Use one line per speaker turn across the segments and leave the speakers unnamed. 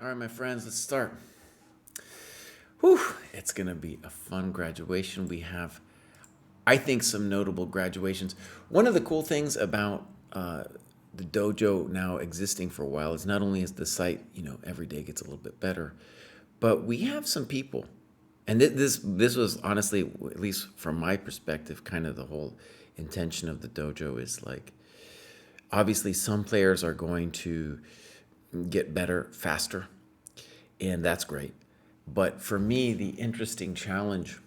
All right, my friends, let's start. Whew, it's going to be a fun graduation. We have, I think, some notable graduations. One of the cool things about the dojo now existing for a while is not only is the site, every day gets a little bit better, but we have some people, and this was honestly, at least from my perspective, kind of the whole intention of the dojo is like, obviously, some players are going to get better faster, and that's great. But for me, the interesting challenge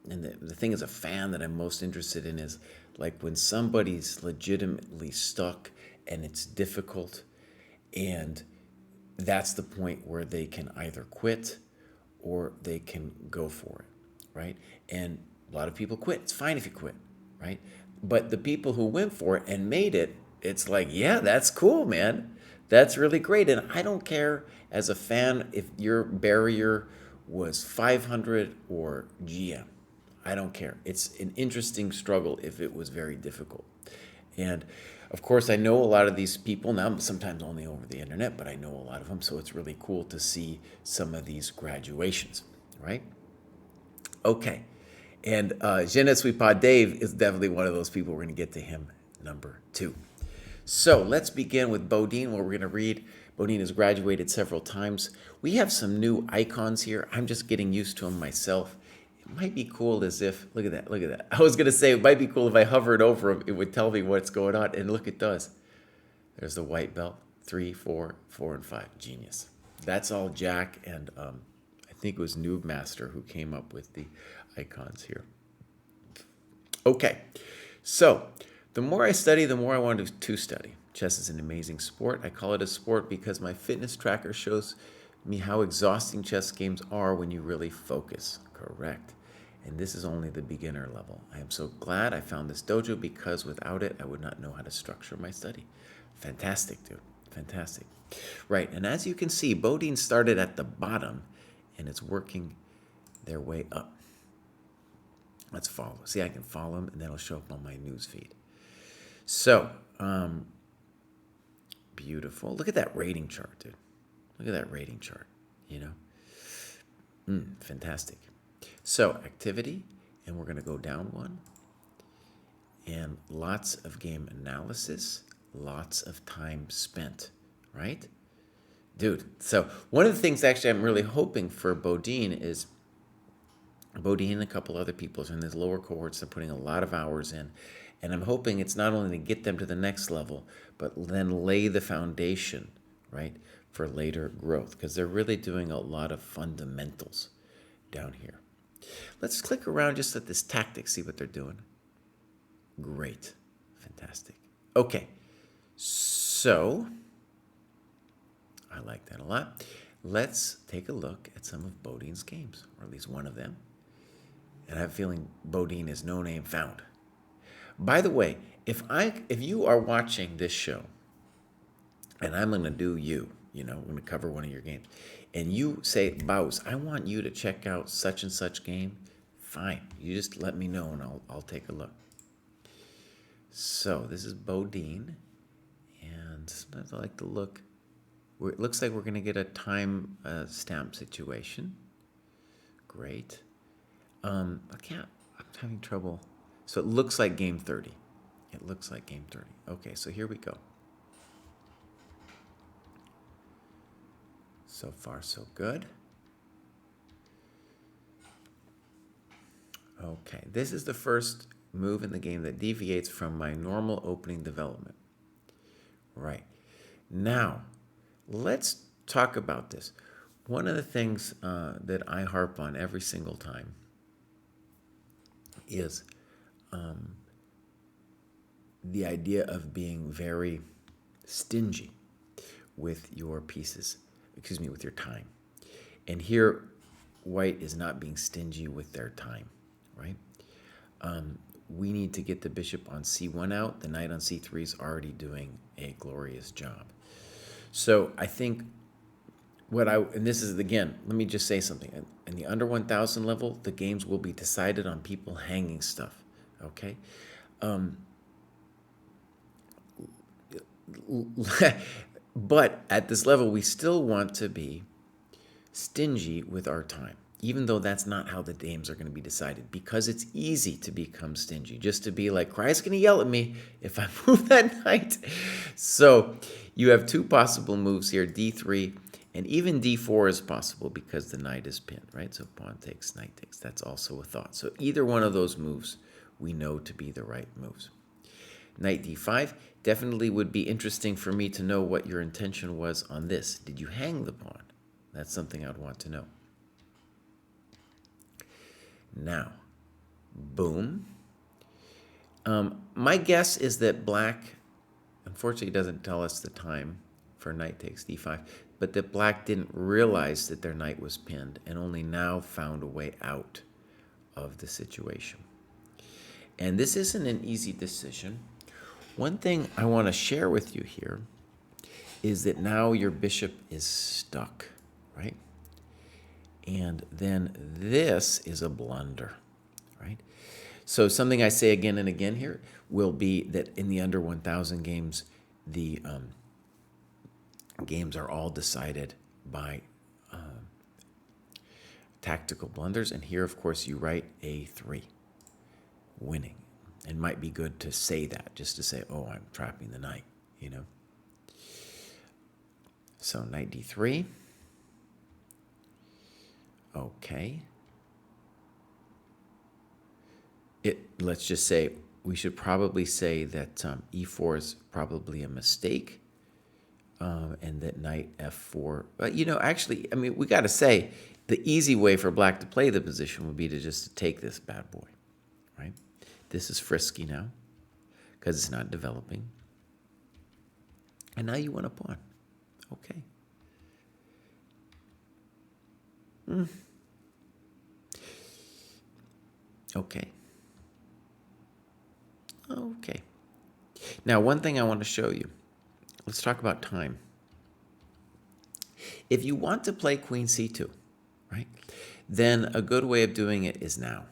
and the thing as a fan that I'm most interested in is like when somebody's legitimately stuck and it's difficult, and that's the point where they can either quit or they can go for it, right? And a lot of people quit. It's fine if you quit, right? But the people who went for it and made it, it's like, yeah, that's cool, man. That's really great. And I don't care as a fan if your barrier was 500 or GM. I don't care. It's an interesting struggle if it was very difficult. And of course, I know a lot of these people now, sometimes only over the internet, but I know a lot of them. So it's really cool to see some of these graduations, right? Okay. And Je ne suis pas Dave is definitely one of those people. We're going to get to him number 2. So let's begin with Bodine, where we're going to read. Bodine has graduated several times. We have some new icons here. I'm just getting used to them myself. It might be cool as if, look at that, look at that. I was going to say it might be cool if I hovered over them, it would tell me what's going on. And look, it does. There's the white belt, 3, 4, 4, and 5. Genius. That's all Jack and I think it was Noob Master who came up with the icons here. Okay, so the more I study, the more I want to study. Chess is an amazing sport. I call it a sport because my fitness tracker shows me how exhausting chess games are when you really focus. Correct. And this is only the beginner level. I am so glad I found this dojo because without it, I would not know how to structure my study. Fantastic, dude. Fantastic. Right, and as you can see, Bodine started at the bottom and it's working their way up. Let's follow. See, I can follow them and that'll show up on my news feed. So, beautiful. Look at that rating chart, dude. Look at that rating chart, fantastic. So, activity, and we're going to go down one. And lots of game analysis, lots of time spent, right? Dude, so one of the things actually I'm really hoping for Bodine is Bodine and a couple other people in these lower cohorts are putting a lot of hours in. And I'm hoping it's not only to get them to the next level, but then lay the foundation, right, for later growth. Because they're really doing a lot of fundamentals down here. Let's click around just at this tactic, see what they're doing. Great. Fantastic. Okay. So, I like that a lot. Let's take a look at some of Bodine's games, or at least one of them. And I have a feeling Bodine is no name found. By the way, if you are watching this show, and I'm going to do I'm going to cover one of your games, and you say, Baus, I want you to check out such and such game, fine. You just let me know and I'll take a look. So this is Bodine, and sometimes I like to look. It looks like we're going to get a time stamp situation. Great. I'm having trouble. So it looks like game 30. It looks like game 30. Okay, so here we go. So far, so good. Okay, this is the first move in the game that deviates from my normal opening development. Right. Now, let's talk about this. One of the things that I harp on every single time is the idea of being very stingy with your pieces, with your time. And here, white is not being stingy with their time, right? We need to get the bishop on c1 out. The knight on c3 is already doing a glorious job. So I think and this is, again, let me just say something. In the under 1,000 level, the games will be decided on people hanging stuff, okay? But at this level, we still want to be stingy with our time, even though that's not how the games are going to be decided, because it's easy to become stingy, just to be like, Krai's going to yell at me if I move that knight. So you have two possible moves here, d3, and even d4 is possible because the knight is pinned, right? So pawn takes, knight takes. That's also a thought. So either one of those moves we know to be the right moves. Knight d5 definitely would be interesting for me to know what your intention was on this. Did you hang the pawn? That's something I'd want to know. Now, boom. My guess is that black, unfortunately, doesn't tell us the time for knight takes d5, but that black didn't realize that their knight was pinned and only now found a way out of the situation. And this isn't an easy decision. One thing I want to share with you here is that now your bishop is stuck, right? And then this is a blunder, right? So something I say again and again here will be that in the under 1,000 games, the games are all decided by tactical blunders. And here, of course, you write a3, winning. It might be good to say that, just to say, oh, I'm trapping the knight, you know. So knight d3. Okay. Let's just say, we should probably say that e4 is probably a mistake, and that knight f4. But, you know, actually, I mean, we got to say, the easy way for black to play the position would be to just take this bad boy, right? This is frisky now because it's not developing. And now you want a pawn. Okay. Okay. Okay. Now, one thing I want to show you. Let's talk about time. If you want to play queen c2, right, then a good way of doing it is now,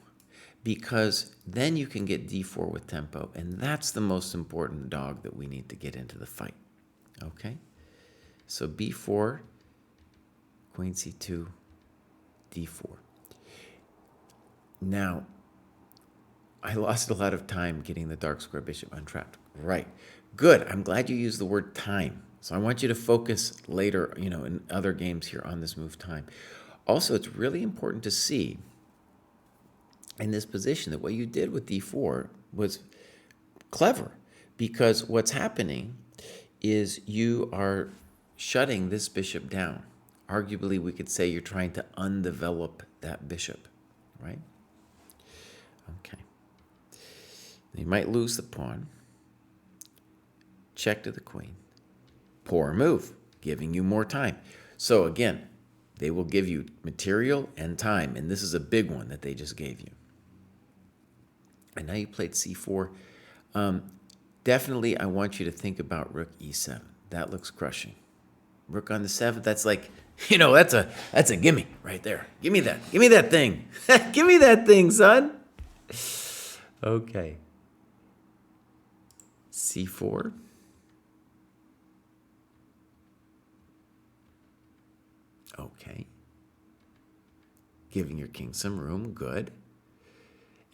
because then you can get d4 with tempo, and that's the most important dog that we need to get into the fight. Okay? So b4, queen c2, d4. Now, I lost a lot of time getting the dark square bishop untrapped. Right. Good. I'm glad you used the word time. So I want you to focus later, you know, in other games here on this move time. Also, it's really important to see in this position that what you did with d4 was clever, because what's happening is you are shutting this bishop down. Arguably, we could say you're trying to undevelop that bishop, right? Okay. You might lose the pawn. Check to the queen. Poor move, giving you more time. So again, they will give you material and time, and this is a big one that they just gave you. And now you played c4. Definitely, I want you to think about rook e7. That looks crushing. Rook on the 7th, that's like, you know, that's a gimme right there. Give me that. Give me that thing. Give me that thing, son. Okay. c4. Okay. Giving your king some room. Good.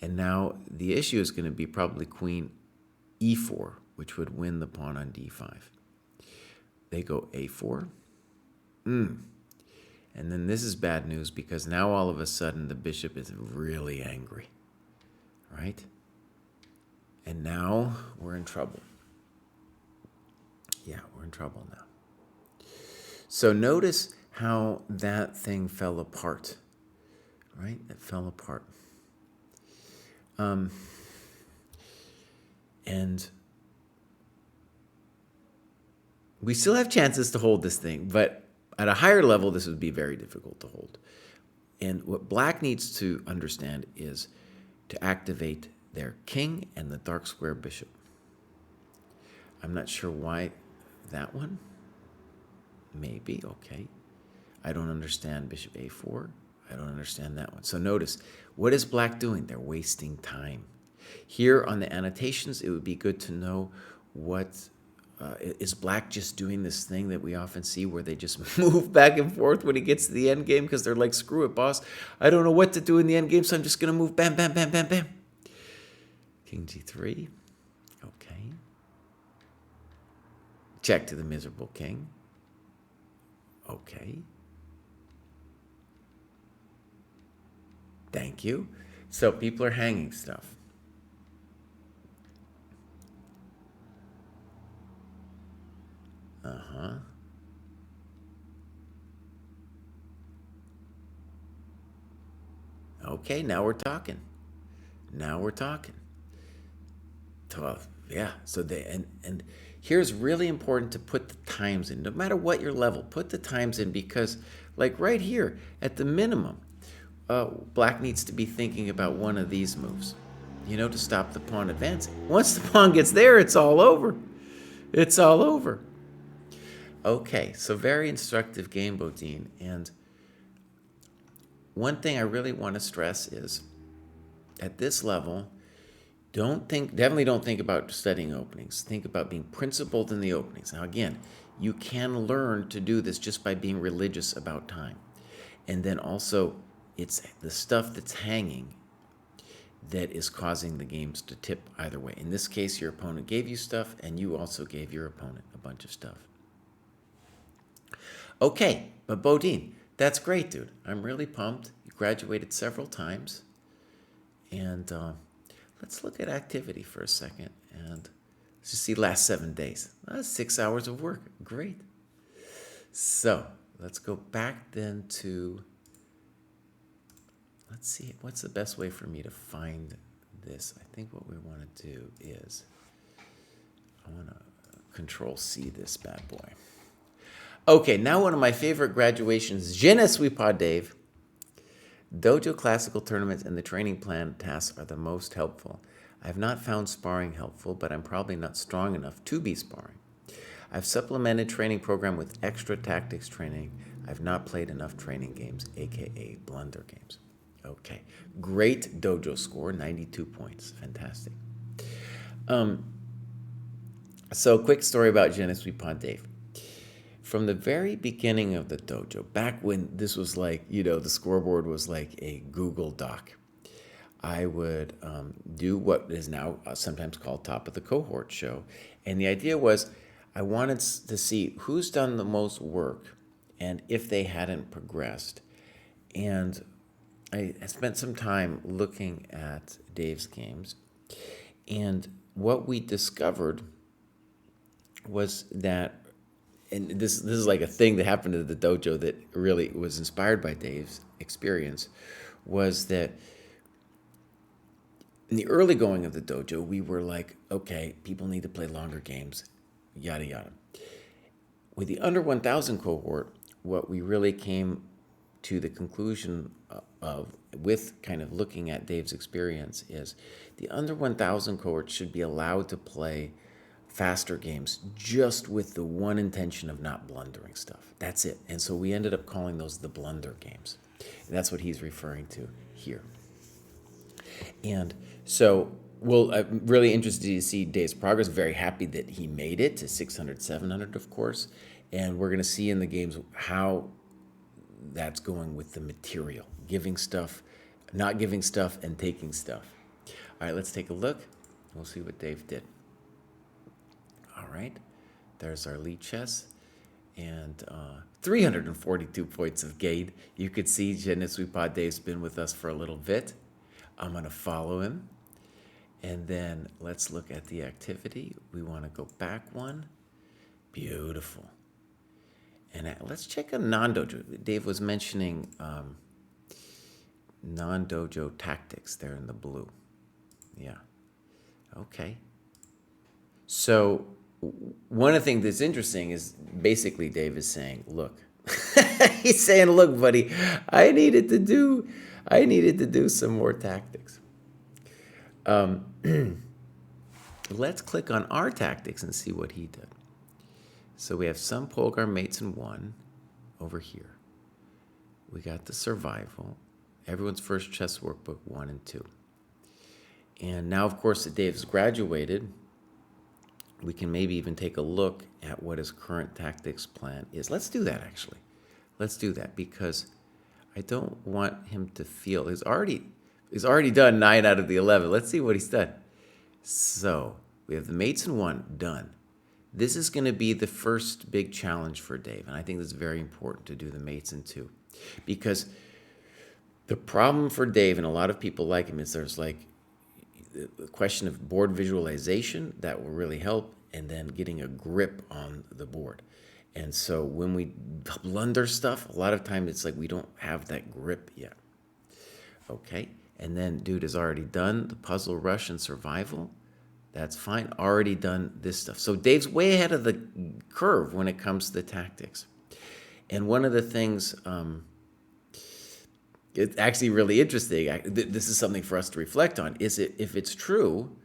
And now the issue is going to be probably queen e4, which would win the pawn on d5. They go a4. And then this is bad news, because now all of a sudden the bishop is really angry, right? And now we're in trouble. Yeah, we're in trouble now. So notice how that thing fell apart, right? It fell apart. And we still have chances to hold this thing, but at a higher level, this would be very difficult to hold. And what black needs to understand is to activate their king and the dark square bishop. I'm not sure why that one. Maybe, okay. I don't understand bishop a4. I don't understand that one. So notice, what is black doing? They're wasting time. Here on the annotations, it would be good to know what is black just doing this thing that we often see where they just move back and forth when he gets to the end game because they're like, screw it, boss. I don't know what to do in the end game, so I'm just going to move bam, bam, bam, bam, bam. King g3. Okay. Check to the miserable king. Okay. Thank you. So people are hanging stuff. Uh-huh. Okay, now we're talking. Now we're talking. Tough. Yeah. So and here's really important to put the times in. No matter what your level, put the times in because like right here, at the minimum, black needs to be thinking about one of these moves, to stop the pawn advancing. Once the pawn gets there, it's all over. It's all over. Okay, so very instructive game, Bodine. And one thing I really want to stress is, at this level, definitely don't think about studying openings. Think about being principled in the openings. Now, again, you can learn to do this just by being religious about time. And then also, it's the stuff that's hanging that is causing the games to tip either way. In this case, your opponent gave you stuff, and you also gave your opponent a bunch of stuff. Okay, but Bodine, that's great, dude. I'm really pumped. You graduated several times. And let's look at activity for a second. And let's just see last 7 days. That's 6 hours of work. Great. So let's go back then to, let's see, what's the best way for me to find this? I think what we want to do is, I want to Control-C this bad boy. Okay, now one of my favorite graduations, Je ne suis pas Dave. Dojo classical tournaments and the training plan tasks are the most helpful. I have not found sparring helpful, but I'm probably not strong enough to be sparring. I've supplemented training program with extra tactics training. I've not played enough training games, aka blunder games. Okay, great dojo score, 92 points, fantastic. So quick story about Je ne suis pas Dave. From the very beginning of the dojo, back when this was like, the scoreboard was like a Google Doc, I would do what is now sometimes called top of the cohort show. And the idea was I wanted to see who's done the most work and if they hadn't progressed. And I spent some time looking at Dave's games. And what we discovered was that, and this is like a thing that happened to the dojo that really was inspired by Dave's experience, was that in the early going of the dojo, we were like, okay, people need to play longer games, yada, yada. With the under 1,000 cohort, what we really came to the conclusion of, with kind of looking at Dave's experience, is the under 1,000 cohort should be allowed to play faster games just with the one intention of not blundering stuff. That's it. And so we ended up calling those the blunder games. And that's what he's referring to here. And so, I'm really interested to see Dave's progress. Very happy that he made it to 600, 700, of course. And we're going to see in the games how that's going with the material. Giving stuff, not giving stuff, and taking stuff. All right, let's take a look. We'll see what Dave did. All right, there's our lead chess, and 342 points of gain. You could see Je ne suis pas Dave's been with us for a little bit. I'm going to follow him, and then let's look at the activity. We want to go back one. Beautiful. And let's check a non-dojo. Dave was mentioning non-dojo tactics there in the blue. Yeah. Okay. So one of the things that's interesting is basically Dave is saying, look, he's saying, look, buddy, I needed to do some more tactics. Let's click on our tactics and see what he did. So we have some Polgar mates in 1 over here. We got the survival, everyone's first chess workbook 1 and 2. And now, of course, that Dave's graduated, we can maybe even take a look at what his current tactics plan is. Let's do that, actually. Let's do that, because I don't want him to feel he's already done 9 out of the 11. Let's see what he's done. So we have the mates in 1 done. This is going to be the first big challenge for Dave, and I think it's very important to do the mates in 2, because the problem for Dave, and a lot of people like him, is there's like the question of board visualization that will really help, and then getting a grip on the board. And so when we blunder stuff, a lot of times it's like we don't have that grip yet. Okay, and then dude has already done the puzzle rush and survival. That's fine, already done this stuff. So Dave's way ahead of the curve when it comes to the tactics. And one of the things, it's actually really interesting, this is something for us to reflect on, is if it's true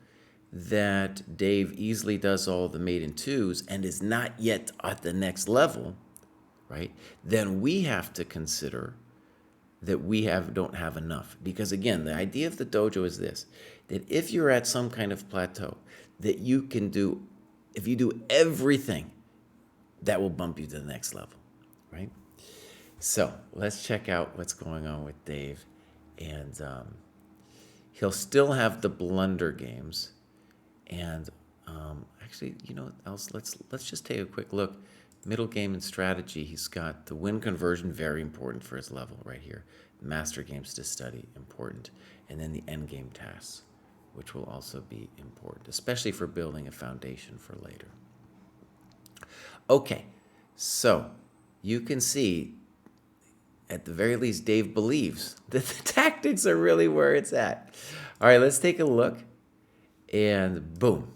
that Dave easily does all the mate in 2s and is not yet at the next level, right, then we have to consider that we don't have enough. Because again, the idea of the dojo is this, that if you're at some kind of plateau, that you can do, if you do everything, that will bump you to the next level, right? So let's check out what's going on with Dave. And he'll still have the blunder games. And actually, you know what else? Let's just take a quick look. Middle game and strategy, he's got the win conversion, very important for his level right here. Master games to study, important. And then the end game tasks, which will also be important, especially for building a foundation for later. Okay, so you can see, at the very least, Dave believes that the tactics are really where it's at. All right, let's take a look. And boom.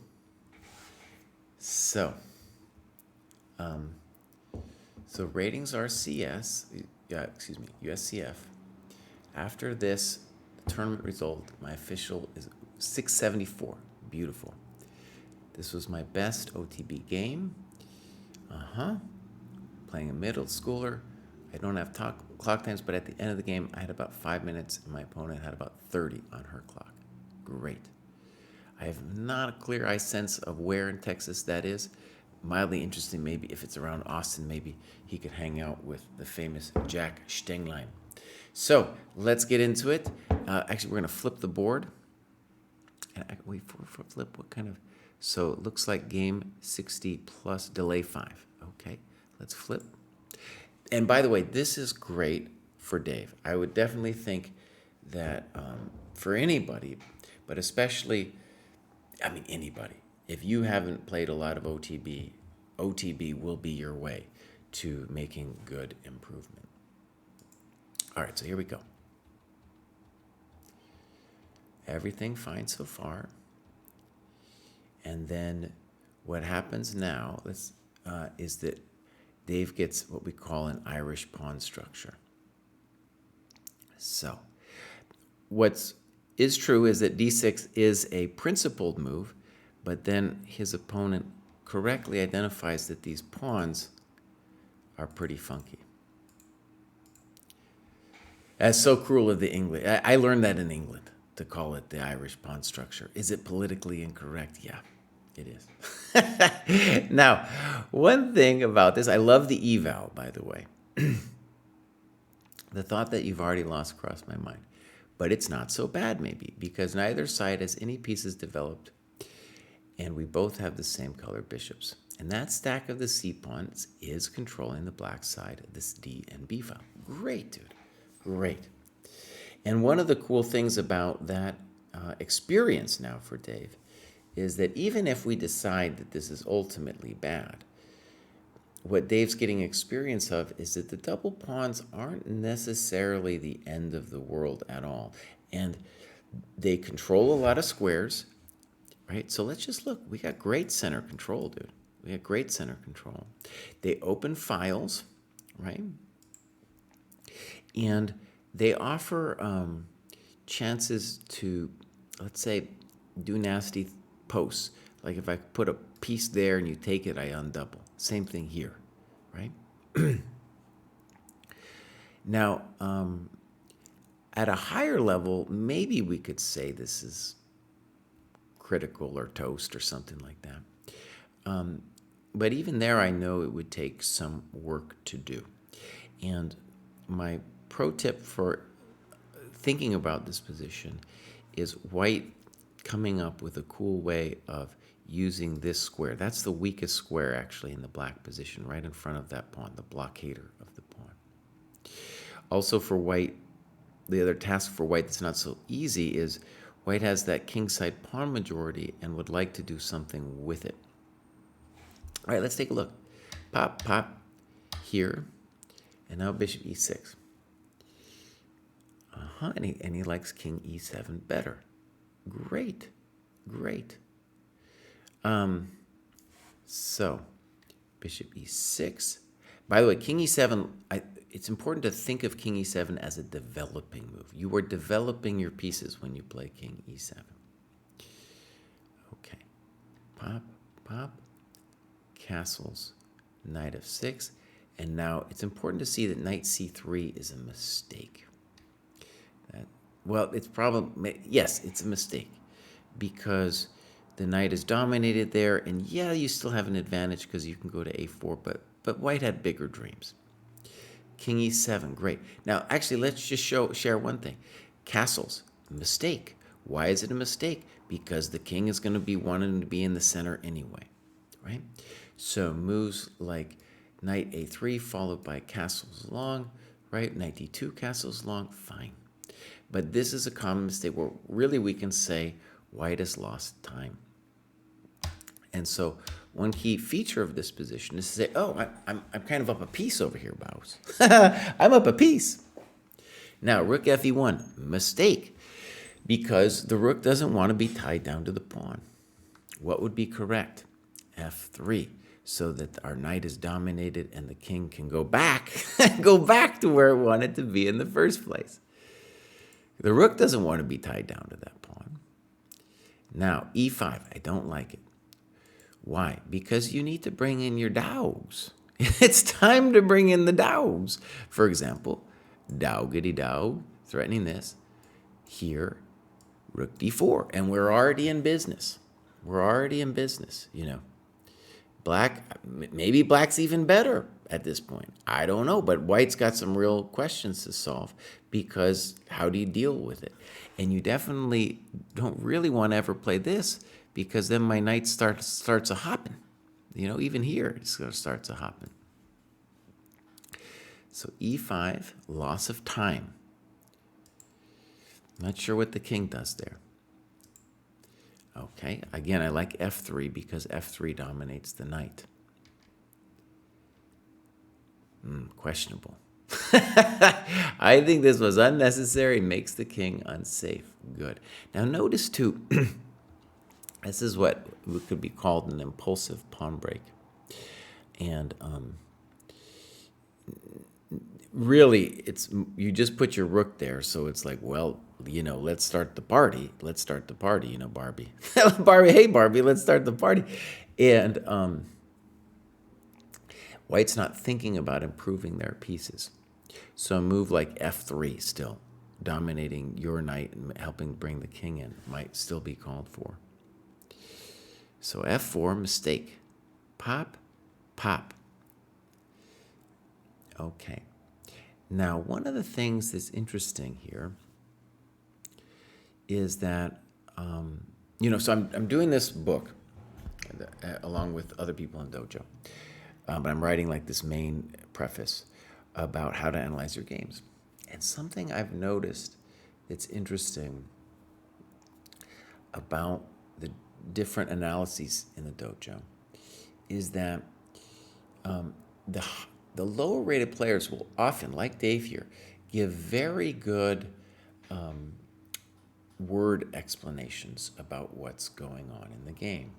So ratings are USCF. After this tournament result, my official is 674. Beautiful. This was my best OTB game. Playing a middle schooler. I don't have clock times, but at the end of the game, I had about 5 minutes, and my opponent had about 30 on her clock. Great. I have not a clear-eye sense of where in Texas that is. Mildly interesting, maybe if it's around Austin, maybe he could hang out with the famous Jack Stenglein. So let's get into it. Actually, we're going to flip the board. And wait for flip. What kind of? So it looks like game 60 plus delay 5. Okay, let's flip. And by the way, this is great for Dave. I would definitely think that for anybody, but especially, anybody, if you haven't played a lot of OTB will be your way to making good improvement. All right, so here we go. Everything fine so far. And then what happens now is that Dave gets what we call an Irish pawn structure. So what is true is that d6 is a principled move, but then his opponent correctly identifies that these pawns are pretty funky. That's so cruel of the English. I learned that in England, to call it the Irish pawn structure. Is it politically incorrect? Yeah, it is. Now, one thing about this, I love the eval, by the way. The thought that you've already lost crossed my mind. But it's not so bad, maybe, because neither side has any pieces developed, and we both have the same color bishops. And that stack of the C pawns is controlling the black side of this D and B file. Great, dude. Great. And one of the cool things about that experience now for Dave is that even if we decide that this is ultimately bad, what Dave's getting experience of is that the double pawns aren't necessarily the end of the world at all. And they control a lot of squares, right? So let's just look. We got great center control, dude. We got great center control. They open files, right? And they offer chances to, let's say, do nasty posts. Like if I put a piece there and you take it, I undouble. Same thing here, right? Now, at a higher level, maybe we could say this is critical or toast or something like that. But even there, I know it would take some work to do. And my pro tip for thinking about this position is white coming up with a cool way of using this square. That's the weakest square actually in the black position, right in front of that pawn, the blockader of the pawn. Also for white, the other task for white that's not so easy is white has that kingside pawn majority and would like to do something with it. All right, let's take a look. Pop, pop here, and now bishop e6. And he likes king e7 better. Great, great. So bishop e6. By the way, king e7, it's important to think of king e7 as a developing move. You are developing your pieces when you play king e7. Okay. Pop, pop, castles, knight f6. And now it's important to see that knight c3 is a mistake. Well, it's probably, yes, it's a mistake because the knight is dominated there, and yeah, you still have an advantage because you can go to a4, but white had bigger dreams. King e7, great. Now, actually, let's just share one thing. Castles, mistake. Why is it a mistake? Because the king is going to be wanting to be in the center anyway, right? So moves like knight a3 followed by castles long, right? Knight d2, castles long, fine. But this is a common mistake where really we can say white has lost time. And so one key feature of this position is to say, oh, I'm kind of up a piece over here, Bows. I'm up a piece. Now, rook fe1, mistake, because the rook doesn't want to be tied down to the pawn. What would be correct? f3, so that our knight is dominated and the king can go back, go back to where it wanted to be in the first place. The rook doesn't want to be tied down to that pawn. Now, e5, I don't like it. Why? Because you need to bring in your dows. It's time to bring in the dows. For example, dowgity dow, threatening this. Here, rook d4, and we're already in business. We're already in business, you know. Black, maybe black's even better at this point. I don't know, but white's got some real questions to solve because how do you deal with it? And you definitely don't really want to ever play this because then my knight starts a hopping. You know, even here, it starts a hopping. So e5, loss of time. Not sure what the king does there. Okay, again, I like f3 because f3 dominates the knight. Questionable. I think this was unnecessary, makes the king unsafe. Good. Now notice too, this is what could be called an impulsive pawn break. And really, you just put your rook there, so it's like, well, you know, let's start the party. Let's start the party, you know, Barbie. Barbie, hey, Barbie, let's start the party. And white's not thinking about improving their pieces. So a move like f3 still, dominating your knight and helping bring the king in, might still be called for. So f4, mistake. Pop, pop. Okay. Now, one of the things that's interesting here is that, you know, so I'm doing this book along with other people in Dojo, but I'm writing like this main preface about how to analyze your games. And something I've noticed that's interesting about the different analyses in the Dojo is that the lower rated players will often, like Dave here, give very good word explanations about what's going on in the game.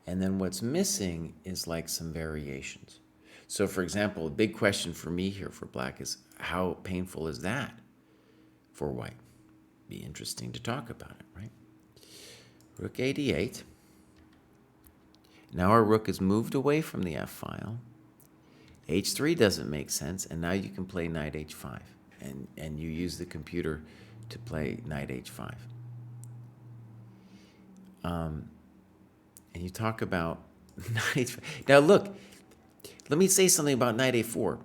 And then what's missing is like some variations. So for example, a big question for me here for black is how painful is that for white? Be interesting to talk about it, right? Rook a8. Now our rook is moved away from the f-file. h3 doesn't make sense, and now you can play knight h5, and you use the computer to play knight h5. And you talk about Knight H5. Now look, let me say something about Knight A4.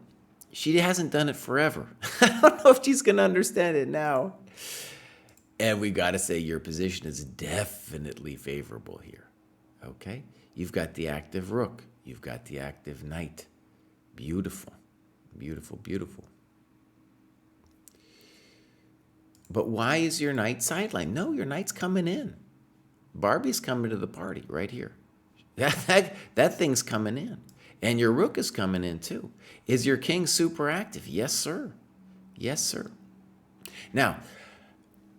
She hasn't done it forever. I don't know if she's going to understand it now. And we got to say your position is definitely favorable here. Okay? You've got the active rook. You've got the active knight. Beautiful. Beautiful, beautiful. But why is your knight sidelined? No, your knight's coming in. Barbie's coming to the party right here. That thing's coming in. And your rook is coming in too. Is your king super active? Yes, sir. Yes, sir. Now,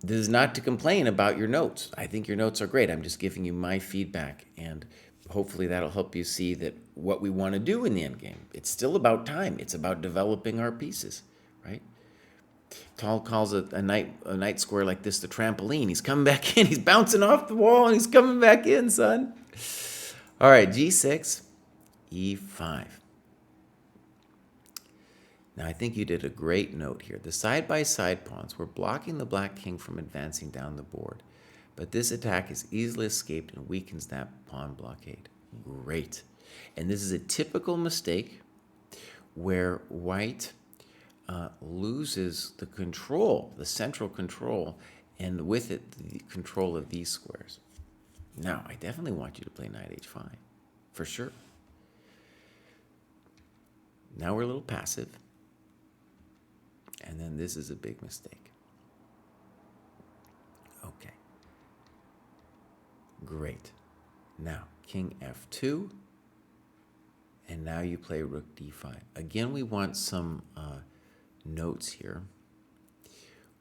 this is not to complain about your notes. I think your notes are great. I'm just giving you my feedback, and hopefully that'll help you see that what we want to do in the endgame. It's still about time. It's about developing our pieces, right? Tal calls a knight square like this the trampoline. He's coming back in. He's bouncing off the wall, and he's coming back in, son. All right, G6, E5. Now, I think you did a great note here. The side-by-side pawns were blocking the black king from advancing down the board, but this attack is easily escaped and weakens that pawn blockade. Great. And this is a typical mistake where white loses the control, the central control, and with it, the control of these squares. Now, I definitely want you to play knight h5, for sure. Now we're a little passive. And then this is a big mistake. Okay. Great. Now, king f2. And now you play rook d5. Again, we want some notes here.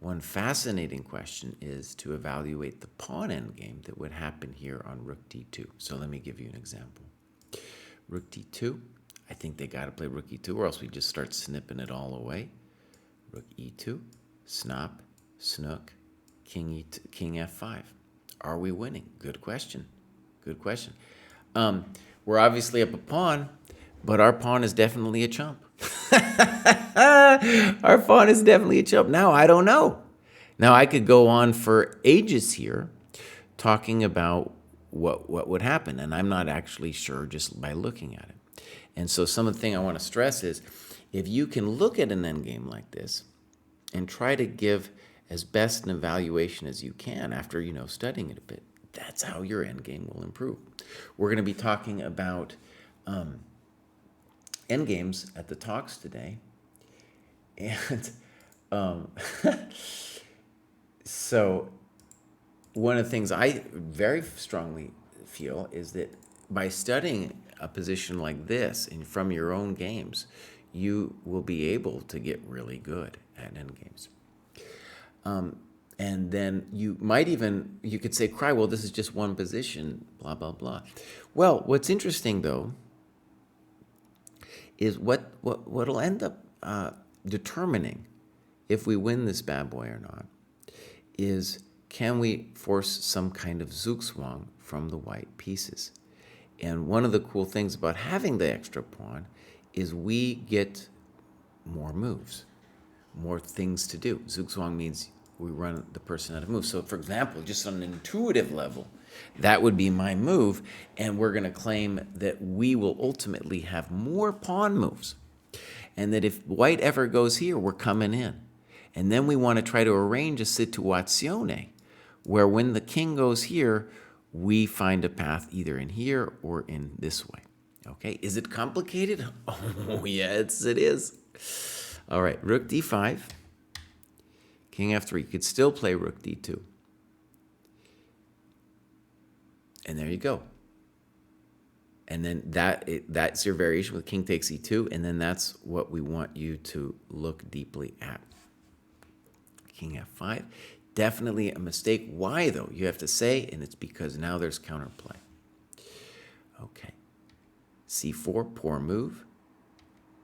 One fascinating question is to evaluate the pawn endgame that would happen here on rook d2. So let me give you an example. Rook d2. I think they got to play rook e2, or else we just start snipping it all away. Rook e2, snop, snook, king e2, king f5. Are we winning? Good question. Good question. We're obviously up a pawn, but our pawn is definitely a chump. Our pawn is definitely a chump. Now, I don't know. Now, I could go on for ages here talking about what would happen, and I'm not actually sure just by looking at it. And so some of the thing I want to stress is, if you can look at an endgame like this and try to give as best an evaluation as you can after, studying it a bit, that's how your endgame will improve. We're going to be talking about endgames at the talks today. And so one of the things I very strongly feel is that by studying a position like this and from your own games, you will be able to get really good at endgames. And then you could say, Kraai, well, this is just one position, blah, blah, blah. Well, what's interesting, though, is what'll end up determining if we win this bad boy or not is, can we force some kind of zugzwang from the white pieces? And one of the cool things about having the extra pawn is we get more moves, more things to do. Zugzwang means we run the person out of moves. So, for example, just on an intuitive level, that would be my move, and we're going to claim that we will ultimately have more pawn moves, and that if white ever goes here, we're coming in. And then we want to try to arrange a situazione where when the king goes here, we find a path either in here or in this way. Okay, is it complicated? Oh, yes, it is. All right, rook d5, king f3. You could still play rook d2. And there you go. And then that's your variation with king takes e2, and then that's what we want you to look deeply at. King f5. Definitely a mistake. Why, though? You have to say, and it's because now there's counterplay. Okay. c4, poor move.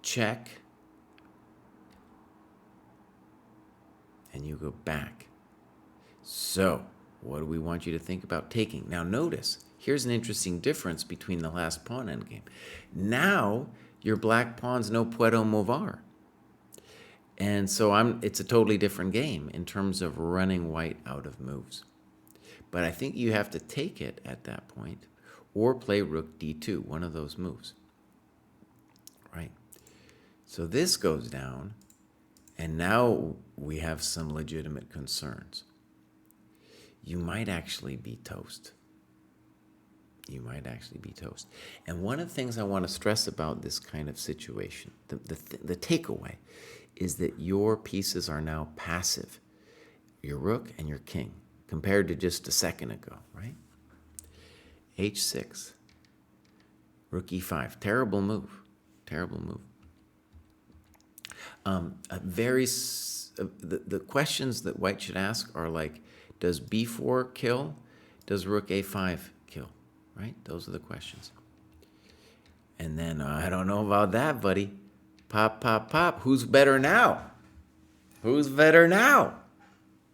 Check. And you go back. So, what do we want you to think about taking? Now, notice, here's an interesting difference between the last pawn endgame. Now, your black pawns no puedo mover. And so it's a totally different game in terms of running white out of moves. But I think you have to take it at that point, or play rook d2, one of those moves, right? So this goes down, and now we have some legitimate concerns. You might actually be toast. You might actually be toast. And one of the things I want to stress about this kind of situation, the takeaway, is that your pieces are now passive. Your rook and your king, compared to just a second ago, right? h6, rook e5. Terrible move. Terrible move. The questions that white should ask are like, does b4 kill? Does rook a5 kill? Right? Those are the questions. And then, I don't know about that, buddy. Pop, pop, pop. Who's better now? Who's better now?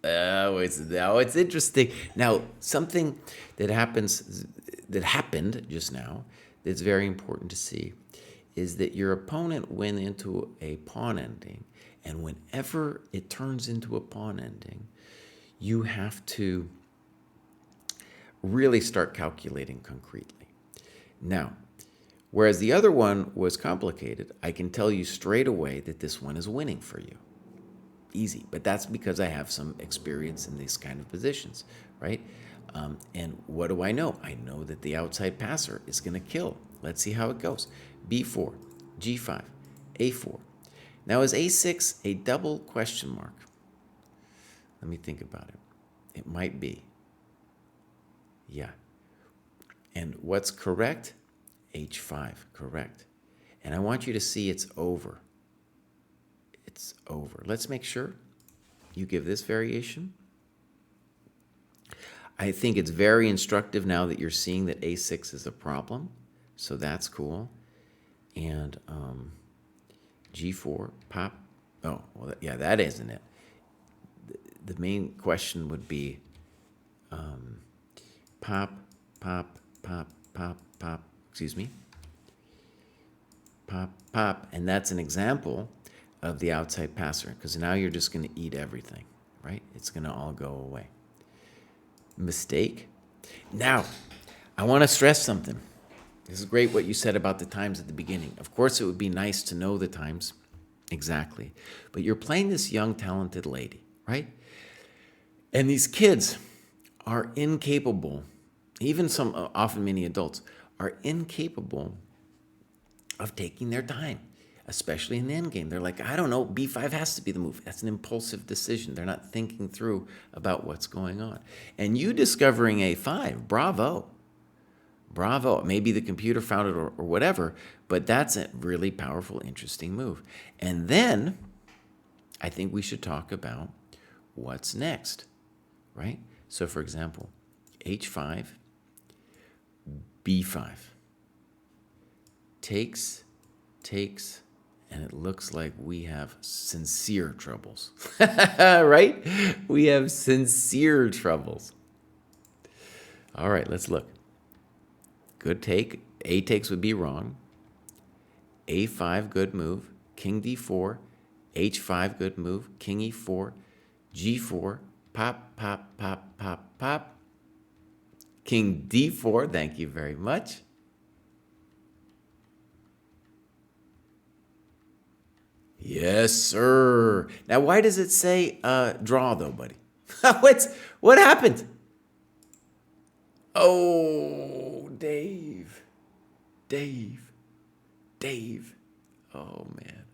It's interesting. Now, something that happened just now that's very important to see is that your opponent went into a pawn ending, and whenever it turns into a pawn ending, you have to really start calculating concretely. Now, whereas the other one was complicated, I can tell you straight away that this one is winning for you. Easy, but that's because I have some experience in these kind of positions, right? And what do I know? I know that the outside passer is going to kill. Let's see how it goes. b4, g5, a4. Now, is a6 a double question mark? Let me think about it. It might be. Yeah. And what's correct? h5, correct. And I want you to see it's over. It's over. Let's make sure you give this variation. I think it's very instructive now that you're seeing that a6 is a problem. So that's cool. And g4, pop. Oh, well, yeah, that isn't it. The main question would be pop, pop, pop, pop, pop. Excuse me. Pop, pop. And that's an example of the outside passer, because now you're just going to eat everything, right? It's going to all go away. Mistake. Now, I want to stress something. This is great what you said about the times at the beginning. Of course, it would be nice to know the times exactly, but you're playing this young, talented lady, right? And these kids are incapable, even some, often many adults, are incapable of taking their time, especially in the endgame. They're like, I don't know, b5 has to be the move. That's an impulsive decision. They're not thinking through about what's going on. And you discovering a5, bravo. Bravo. Maybe the computer found it or whatever, but that's a really powerful, interesting move. And then I think we should talk about what's next, right? So for example, h5, b5. Takes, and it looks like we have sincere troubles, right? We have sincere troubles. All right, let's look. Good take. A takes would be wrong. a5, good move. King d4. h5, good move. King e4. g4. Pop, pop, pop, pop, pop. King d4. Thank you very much. Yes, sir. Now, why does it say draw, though, buddy? What happened? Oh, Dave. Oh, man.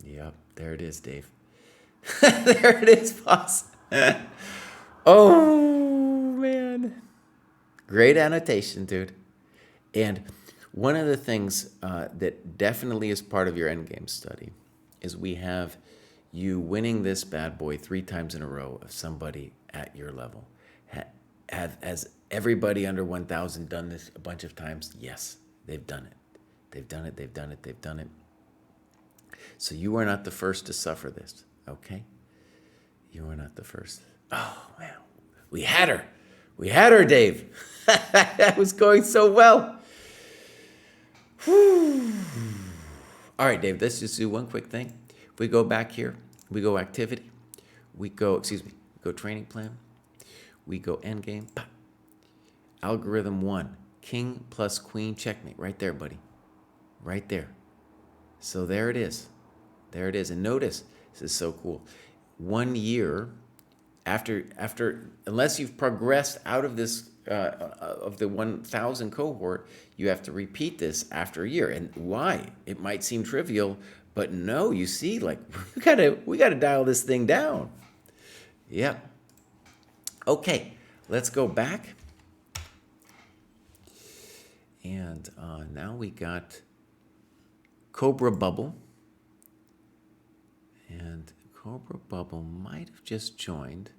Yep, there it is, Dave. There it is, boss. Oh, man. Great annotation, dude. And one of the things that definitely is part of your endgame study is we have you winning this bad boy 3 times in a row of somebody at your level. Has everybody under 1,000 done this a bunch of times? Yes, they've done it. They've done it. So you are not the first to suffer this, okay? You are not the first. Oh, man. We had her, Dave. That was going so well. Whew. All right, Dave, let's just do one quick thing. We go back here. We go activity. We go training plan. we go endgame. Pop. Algorithm 1, king plus queen checkmate. Right there, buddy. Right there. So there it is. There it is. And notice, this is so cool. 1 year after, unless you've progressed out of this, of the 1,000 cohort, you have to repeat this after a year. And why? It might seem trivial, but no, you see, like, we gotta dial this thing down. Yep. Okay, let's go back. And now we got Cobra Bubble. And Cobra Bubble might have just joined.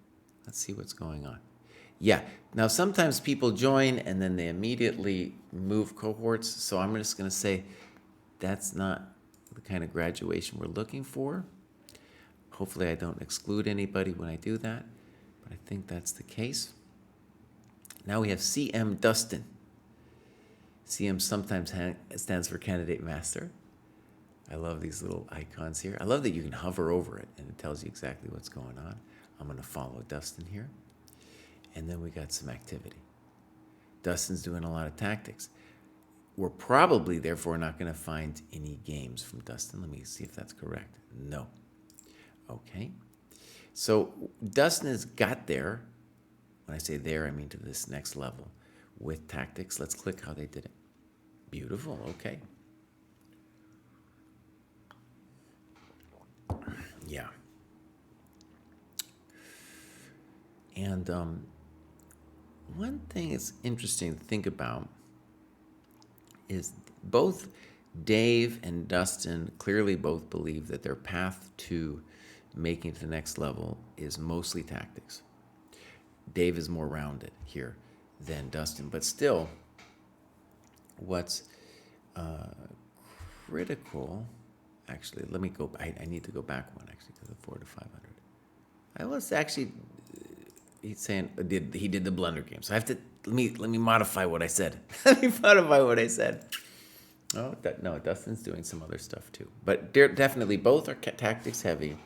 Let's see what's going on. Yeah, now sometimes people join and then they immediately move cohorts. So I'm just going to say that's not the kind of graduation we're looking for. Hopefully I don't exclude anybody when I do that, but I think that's the case. Now we have CM Dustin. CM sometimes stands for Candidate Master. I love these little icons here. I love that you can hover over it and it tells you exactly what's going on. I'm going to follow Dustin here. And then we got some activity. Dustin's doing a lot of tactics. We're probably, therefore, not going to find any games from Dustin. Let me see if that's correct. No. Okay. So Dustin has got there. When I say there, I mean to this next level with tactics. Let's click how they did it. Beautiful. Okay. Yeah. And one thing that's interesting to think about is both Dave and Dustin clearly both believe that their path to making it to the next level is mostly tactics. Dave is more rounded here than Dustin, but still, what's critical, actually, let me go, I need to go back one, actually, to the 4 to 500. I was actually, he's saying, he did the blunder game, so I have to, let me modify what I said. Let me modify what I said. Oh, no, Dustin's doing some other stuff too. But definitely both are tactics heavy.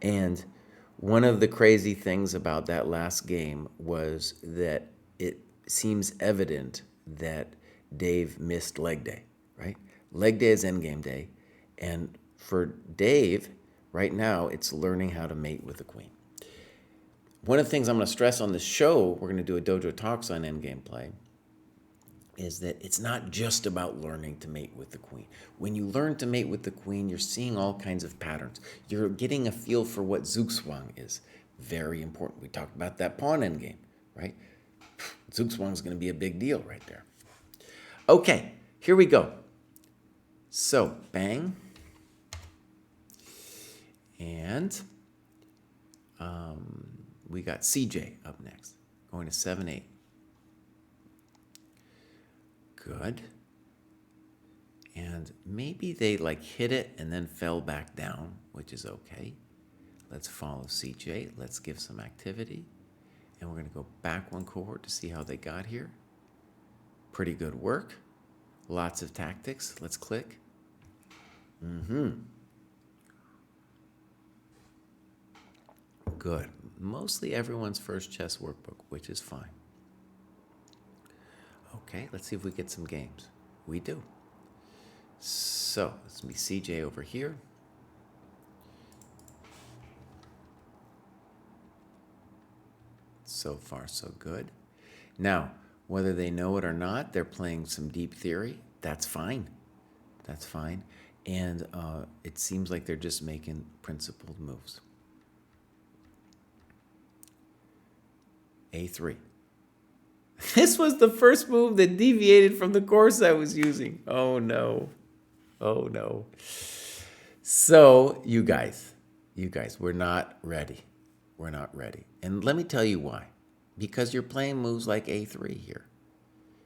And one of the crazy things about that last game was that it seems evident that Dave missed leg day, right? Leg day is endgame day. And for Dave, right now, it's learning how to mate with the queen. One of the things I'm going to stress on this show, we're going to do a Dojo Talks on endgame play, is that it's not just about learning to mate with the queen. When you learn to mate with the queen, you're seeing all kinds of patterns. You're getting a feel for what Zugzwang is. Very important. We talked about that pawn endgame, right? Zugzwang is going to be a big deal right there. Okay, here we go. So, bang. And we got CJ up next, going to 7-8. Good. And maybe they like hit it and then fell back down, which is okay. Let's follow CJ. Let's give some activity. And we're going to go back one cohort to see how they got here. Pretty good work. Lots of tactics. Let's click. Good. Mostly everyone's first chess workbook, which is fine. Okay, let's see if we get some games. We do. So, let's be CJ over here. So far, so good. Now, whether they know it or not, they're playing some deep theory. That's fine. That's fine. And it seems like they're just making principled moves. A3. This was the first move that deviated from the course I was using. Oh, no. Oh, no. So, you guys, we're not ready. We're not ready. And let me tell you why. Because you're playing moves like A3 here.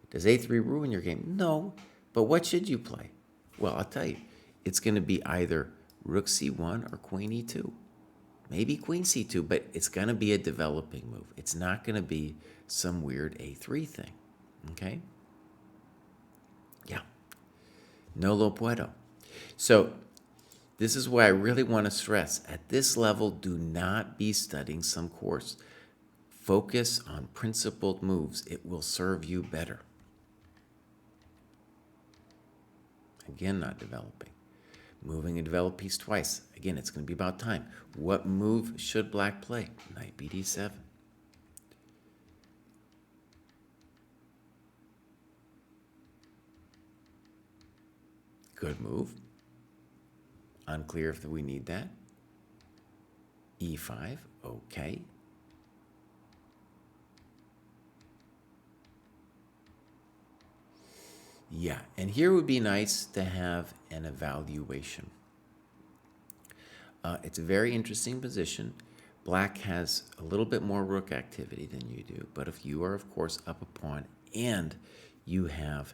Does A3 ruin your game? No. But what should you play? Well, I'll tell you. It's going to be either Rook C1 or Queen E2. Maybe Queen C2, but it's going to be a developing move. It's not going to be some weird A3 thing. Okay? Yeah. No lo puedo. So, this is why I really want to stress. At this level, do not be studying some course. Focus on principled moves. It will serve you better. Again, not developing. Moving a developed piece twice. Again, it's going to be about time. What move should black play? Knight bd7. Good move. Unclear if we need that. e5, okay. Yeah, and here would be nice to have an evaluation. It's a very interesting position. Black has a little bit more rook activity than you do, but if you are, of course, up a pawn and you have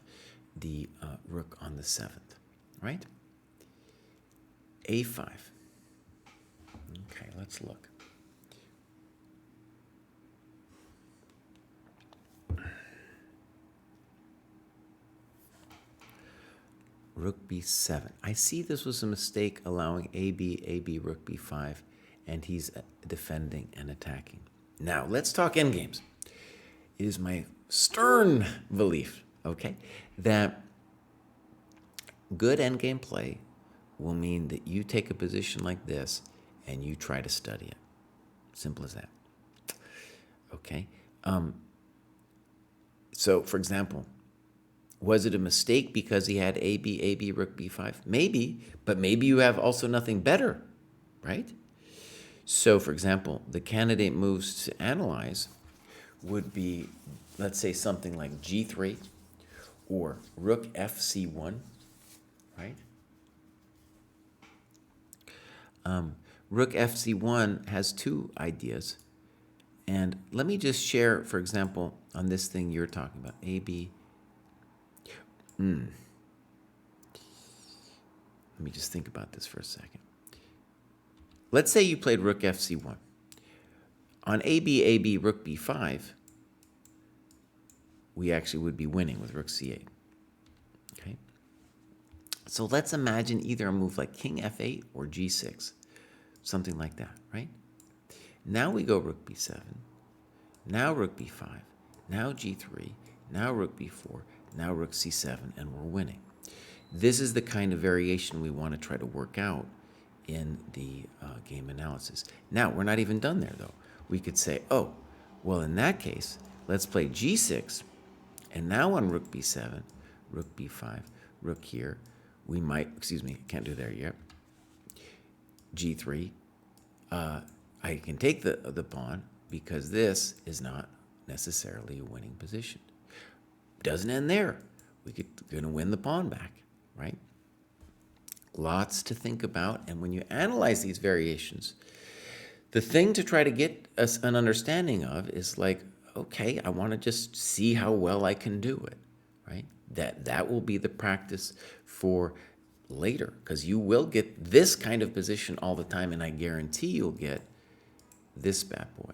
the rook on the 7th, right? a5. Okay, let's look. Rook b7. I see this was a mistake allowing AB, rook b5, and he's defending and attacking. Now, let's talk endgames. It is my stern belief, okay, that good endgame play will mean that you take a position like this and you try to study it. Simple as that. Okay? So, for example, was it a mistake because he had AB, rook b5? Maybe, but maybe you have also nothing better, right? So, for example, the candidate moves to analyze would be, let's say, something like g3 or rook fc1, right? Rook fc1 has two ideas. And let me just share, for example, on this thing you're talking about, AB. Let me just think about this for a second. Let's say you played rook fc1. On AB, rook b5, we actually would be winning with rook c8. Okay? So let's imagine either a move like king f8 or g6, something like that, right? Now we go rook b7, now rook b5, now g3, now rook b4, now rook c7, and we're winning. This is the kind of variation we want to try to work out in the game analysis. Now, we're not even done there, though. We could say, oh, well, in that case, let's play g6, and now on rook b7, rook b5, rook here, we might, excuse me, can't do there yet, g3, I can take the pawn because this is not necessarily a winning position. Doesn't end there. We're going to win the pawn back, right? Lots to think about, and when you analyze these variations, the thing to try to get us an understanding of is like, okay, I want to just see how well I can do it, right? That will be the practice for later, because you will get this kind of position all the time, and I guarantee you'll get this bad boy,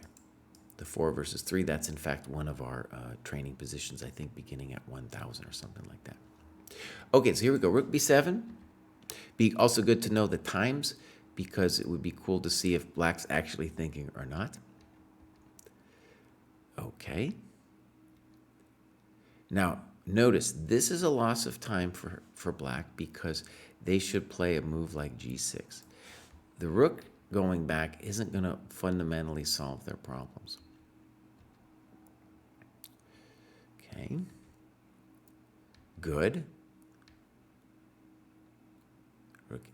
the 4 versus 3. That's in fact one of our training positions, I think beginning at 1,000 or something like that. Okay, so here we go. Rook b7. Be also good to know the times, because it would be cool to see if black's actually thinking or not. Okay. Now, notice this is a loss of time for black because they should play a move like g6. The rook going back isn't going to fundamentally solve their problems. Okay. Good. Rook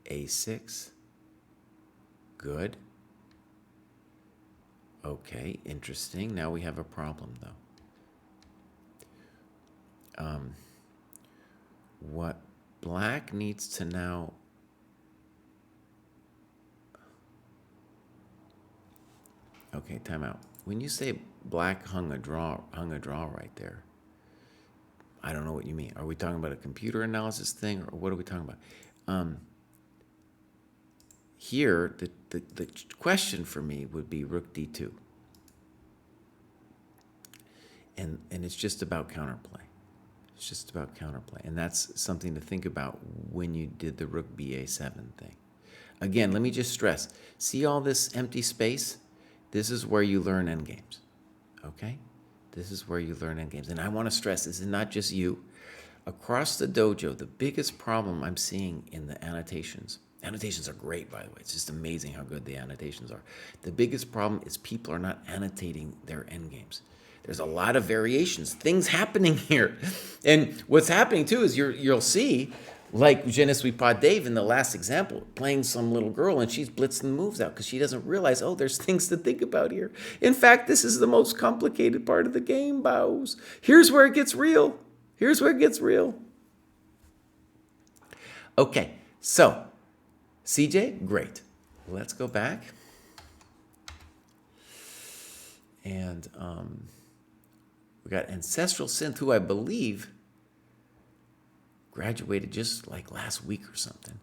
a6. Good. Okay, interesting. Now we have a problem, though. What black needs to now... Okay, time out. When you say black hung a draw right there, I don't know what you mean. Are we talking about a computer analysis thing, or what are we talking about? Here, the question for me would be rook d2. And it's just about counterplay. It's just about counterplay. And that's something to think about when you did the rook ba7 thing. Again, let me just stress. See all this empty space? This is where you learn endgames. Okay? This is where you learn endgames. And I want to stress, this is not just you. Across the dojo, the biggest problem I'm seeing in the annotations are great, by the way. It's just amazing how good the annotations are. The biggest problem is people are not annotating their endgames. There's a lot of variations, things happening here. And what's happening too is you'll see, like Je ne suis pas Dave in the last example, playing some little girl and she's blitzing moves out because she doesn't realize, oh, there's things to think about here. In fact, this is the most complicated part of the game, Bows. Here's where it gets real. Here's where it gets real. Okay, so CJ, great. Let's go back. And we got Ancestral Synth, who I believe graduated just like last week or something.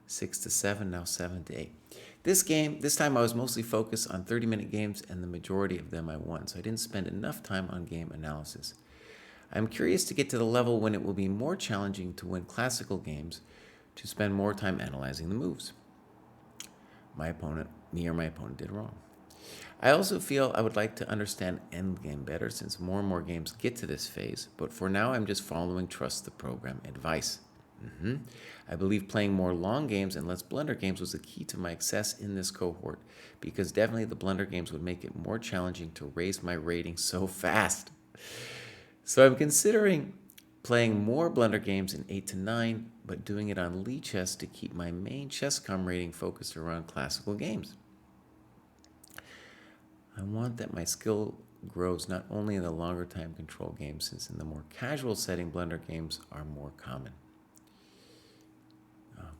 6 to 7, now 7 to 8. This time I was mostly focused on 30-minute games, and the majority of them I won, so I didn't spend enough time on game analysis. I'm curious to get to the level when it will be more challenging to win classical games, to spend more time analyzing the moves my opponent did wrong. I also feel I would like to understand endgame better since more and more games get to this phase, but for now I'm just following Trust the Program advice. I believe playing more long games and less blunder games was the key to my success in this cohort, because definitely the blunder games would make it more challenging to raise my rating so fast. So I'm considering playing more blunder games in 8 to 9, but doing it on Lee Chess to keep my main ChessCom rating focused around classical games. I want that my skill grows not only in the longer time control games, since in the more casual setting, blunder games are more common.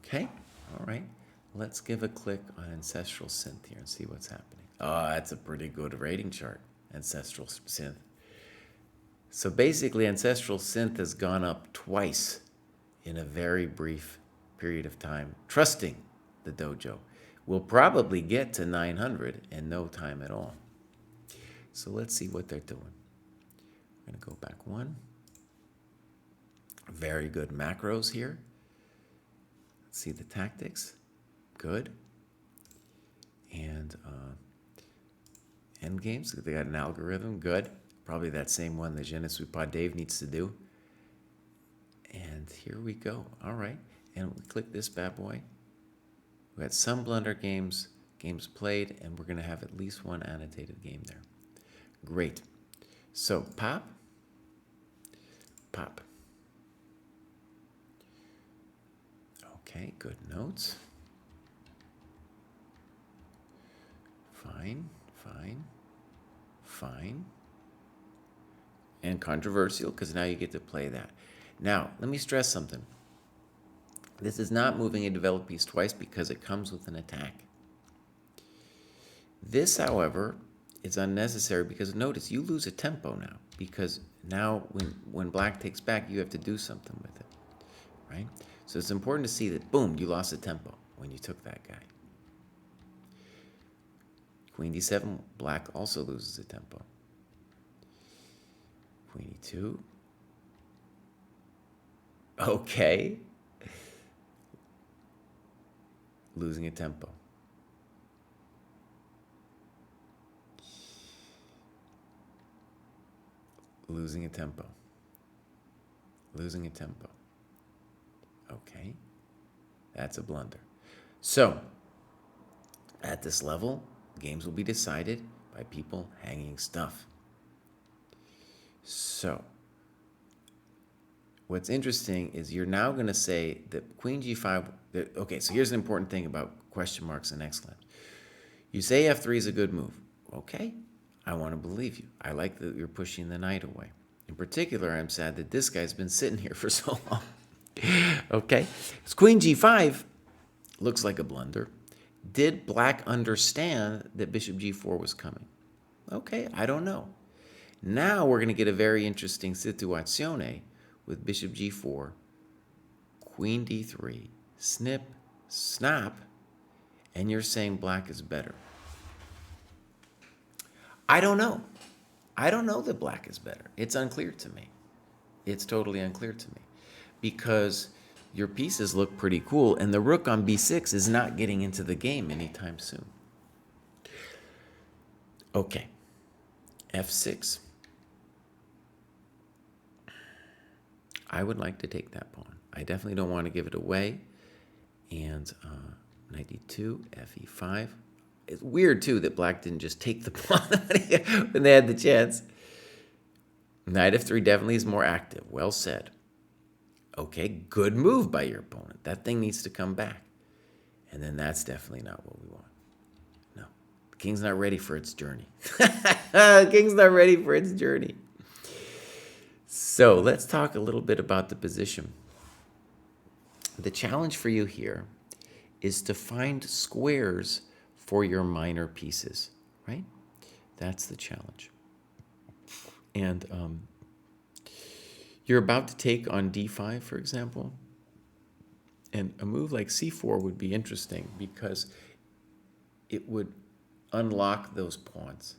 Okay, all right. Let's give a click on Ancestral Synth here and see what's happening. Oh, that's a pretty good rating chart, Ancestral Synth. So basically, Ancestral Synth has gone up twice in a very brief period of time, trusting the dojo. We'll probably get to 900 in no time at all. So let's see what they're doing. I'm going to go back one. Very good macros here. Let's see the tactics. Good. And end games, they got an algorithm. Good. Probably that same one that Je ne suis pas Dave needs to do. And here we go. All right. And we click this bad boy. We got some blunder games played, and we're going to have at least one annotated game there. Great. So pop. Okay, good notes. Fine. And controversial, because now you get to play that. Now, let me stress something. This is not moving a developed piece twice because it comes with an attack. This, however, is unnecessary because notice you lose a tempo now, because now when black takes back, you have to do something with it, right? So it's important to see that, boom, you lost a tempo when you took that guy. Queen d7, black also loses a tempo. Queen e2. Okay. Losing a tempo. Losing a tempo. Okay. That's a blunder. So, at this level, games will be decided by people hanging stuff. So, what's interesting is you're now going to say that Queen g5, okay, so here's an important thing about question marks and exclamation. You say f3 is a good move. Okay, I want to believe you. I like that you're pushing the knight away. In particular, I'm sad that this guy's been sitting here for so long. Okay, so Queen g5 looks like a blunder. Did black understand that bishop g4 was coming? Okay, I don't know. Now we're going to get a very interesting situazione with bishop g4, queen d3, snip, snap, and you're saying black is better. I don't know. I don't know that black is better. It's unclear to me. It's totally unclear to me because your pieces look pretty cool, and the rook on b6 is not getting into the game anytime soon. Okay. f6. I would like to take that pawn. I definitely don't want to give it away. And knight d2, fe5. It's weird, too, that black didn't just take the pawn when they had the chance. Knight f3 definitely is more active. Well said. Okay, good move by your opponent. That thing needs to come back. And then that's definitely not what we want. No. The king's not ready for its journey. The king's not ready for its journey. So let's talk a little bit about the position. The challenge for you here is to find squares for your minor pieces, right? That's the challenge. And you're about to take on d5, for example. And a move like c4 would be interesting because it would unlock those pawns,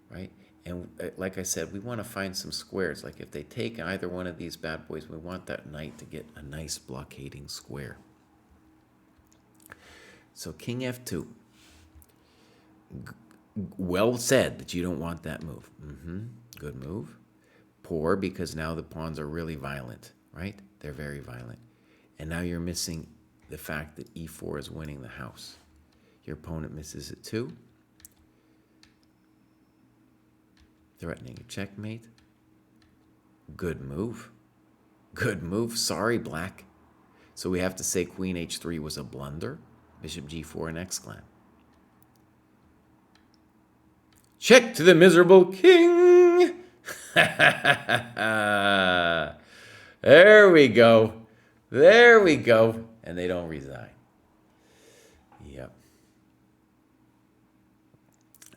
right? And like I said, we want to find some squares. Like if they take either one of these bad boys, we want that knight to get a nice blockading square. So king f2. Well said that you don't want that move. Good move. Poor, because now the pawns are really violent, right? They're very violent. And now you're missing the fact that e4 is winning the house. Your opponent misses it too. Threatening a checkmate. Good move. Good move. Sorry, black. So we have to say queen h3 was a blunder. Bishop g4 and exclam. Check to the miserable king. There we go. There we go. And they don't resign. Yep.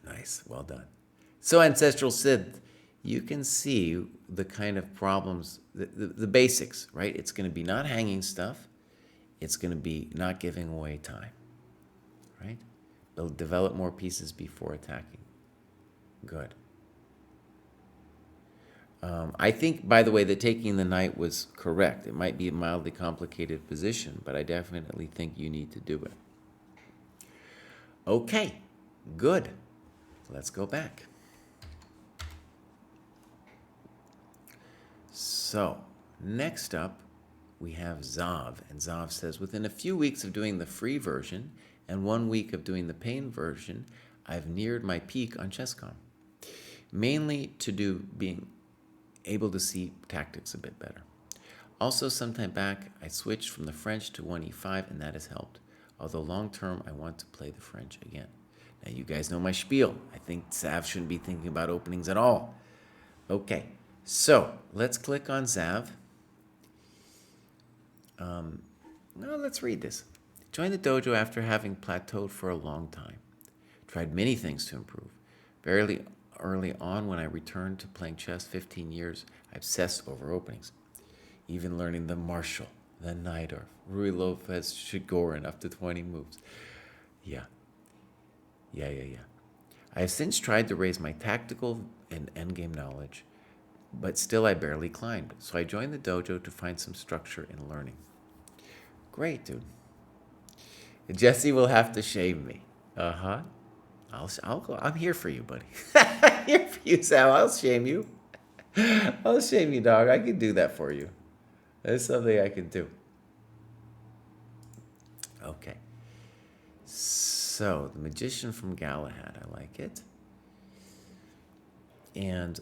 Nice. Well done. So Ancestral Sith, you can see the kind of problems, the basics, right? It's going to be not hanging stuff. It's going to be not giving away time, right? They'll develop more pieces before attacking. Good. I think, by the way, that taking the knight was correct. It might be a mildly complicated position, but I definitely think you need to do it. Okay, good. Let's go back. So, next up, we have Zav. And Zav says, within a few weeks of doing the free version and 1 week of doing the paid version, I've neared my peak on ChessCom. Mainly to do being able to see tactics a bit better. Also, sometime back, I switched from the French to 1e5, and that has helped. Although long term, I want to play the French again. Now, you guys know my spiel. I think Zav shouldn't be thinking about openings at all. Okay, so let's click on Zav. Now let's read this. Joined the dojo after having plateaued for a long time. Tried many things to improve. Very early on, when I returned to playing chess 15 years, I obsessed over openings. Even learning the Marshall, the Najdorf, Ruy Lopez, Chigorin up to 20 moves. Yeah. I have since tried to raise my tactical and endgame knowledge, but still I barely climbed. So I joined the dojo to find some structure in learning. Great, dude. Jesse will have to shame me. I'll go. I'm here for you, buddy. I'm here for you, Sam. I'll shame you. I'll shame you, dog. I can do that for you. That's something I can do. Okay. So, the Magician from Galahad. I like it. And,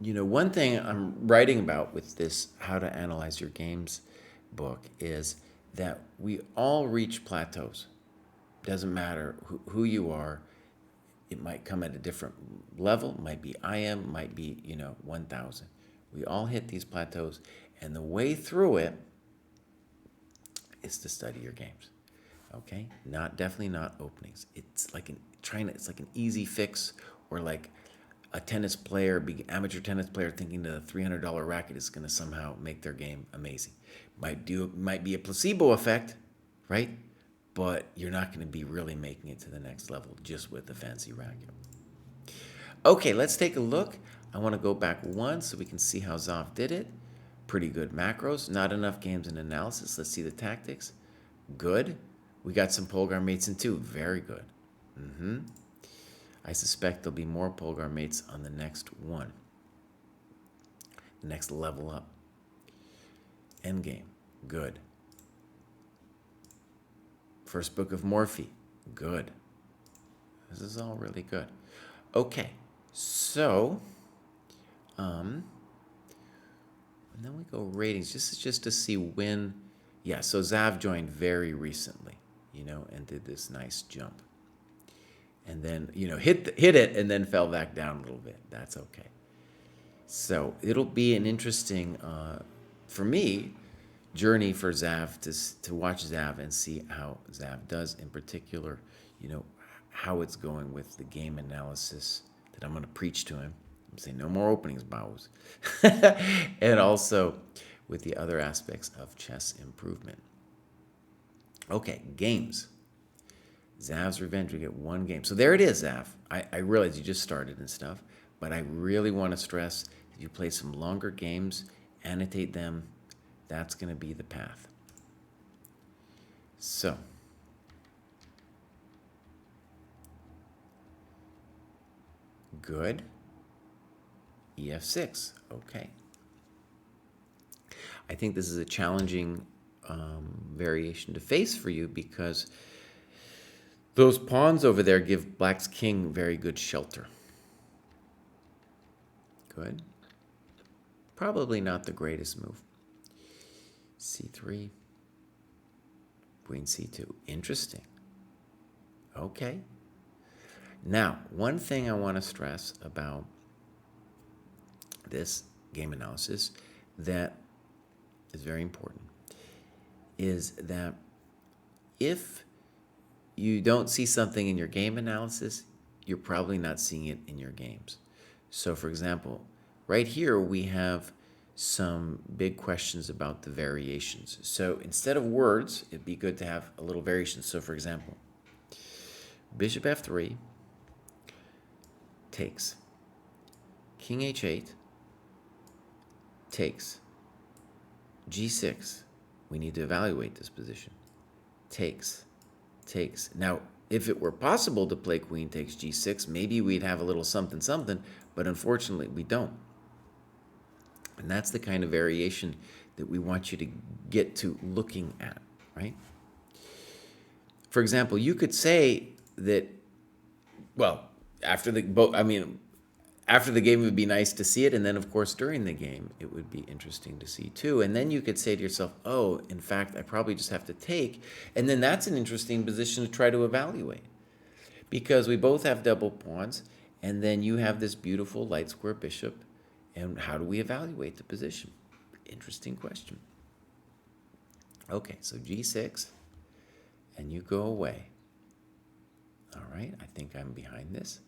one thing I'm writing about with this How to Analyze Your Games book is that we all reach plateaus. Doesn't matter who you are. It might come at a different level. Might be IM, might be, 1,000. We all hit these plateaus. And the way through it is to study your games. Okay? Definitely not openings. It's like an easy fix, or like a tennis player, amateur tennis player, thinking the $300 racket is going to somehow make their game amazing. Might be a placebo effect, right? But you're not going to be really making it to the next level just with the fancy racket. Okay, let's take a look. I want to go back once so we can see how Zav did it. Pretty good macros. Not enough games and analysis. Let's see the tactics. Good. We got some Polgar mates in too. Very good. I suspect there'll be more Polgar mates on the next one. The next level up. Endgame. Good. First book of Morphe. Good. This is all really good. Okay. So, and then we go ratings. This is just to see when, yeah, so Zav joined very recently, and did this nice jump. And then, hit it and then fell back down a little bit. That's okay. So it'll be an interesting, for me, journey for Zav to watch Zav and see how Zav does, in particular, how it's going with the game analysis that I'm going to preach to him. I'm saying no more openings bows. And also with the other aspects of chess improvement. Okay, games. Zav's Revenge, we get one game. So there it is, Zav. I realize you just started and stuff, but I really want to stress if you play some longer games, annotate them, that's going to be the path. So, good. EF6, okay. I think this is a challenging variation to face for you because those pawns over there give Black's king very good shelter. Good. Probably not the greatest move. C3. Queen C2. Interesting. Okay. Now, one thing I want to stress about this game analysis that is very important is that if you don't see something in your game analysis, you're probably not seeing it in your games. So, for example, right here we have some big questions about the variations. So instead of words, it'd be good to have a little variation. So, for example, bishop f3 takes, king h8 takes, g6. We need to evaluate this position. Takes. Now, if it were possible to play queen takes g6, maybe we'd have a little something, but unfortunately we don't. And that's the kind of variation that we want you to get to looking at, right? For example, you could say that, well, after the game it would be nice to see it, and then of course during the game it would be interesting to see too. And then you could say to yourself, oh, in fact, I probably just have to take, and then that's an interesting position to try to evaluate. Because we both have double pawns, and then you have this beautiful light square bishop, and how do we evaluate the position? Interesting question. Okay, so g6, and you go away. All right, I think I'm behind this.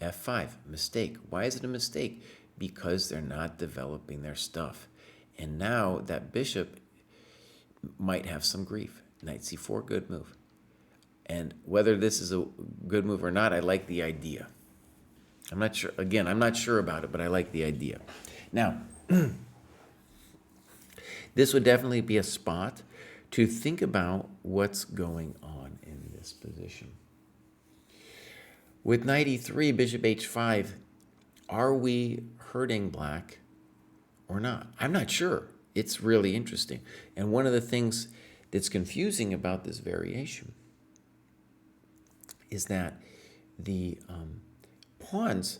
f5, mistake. Why is it a mistake? Because they're not developing their stuff. And now that bishop might have some grief. Knight c4, good move. And whether this is a good move or not, I like the idea. I'm not sure. Again, I'm not sure about it, but I like the idea. Now, this would definitely be a spot to think about what's going on in this position. With knight e3, bishop h5, are we hurting Black or not? I'm not sure. It's really interesting. And one of the things that's confusing about this variation is that the pawns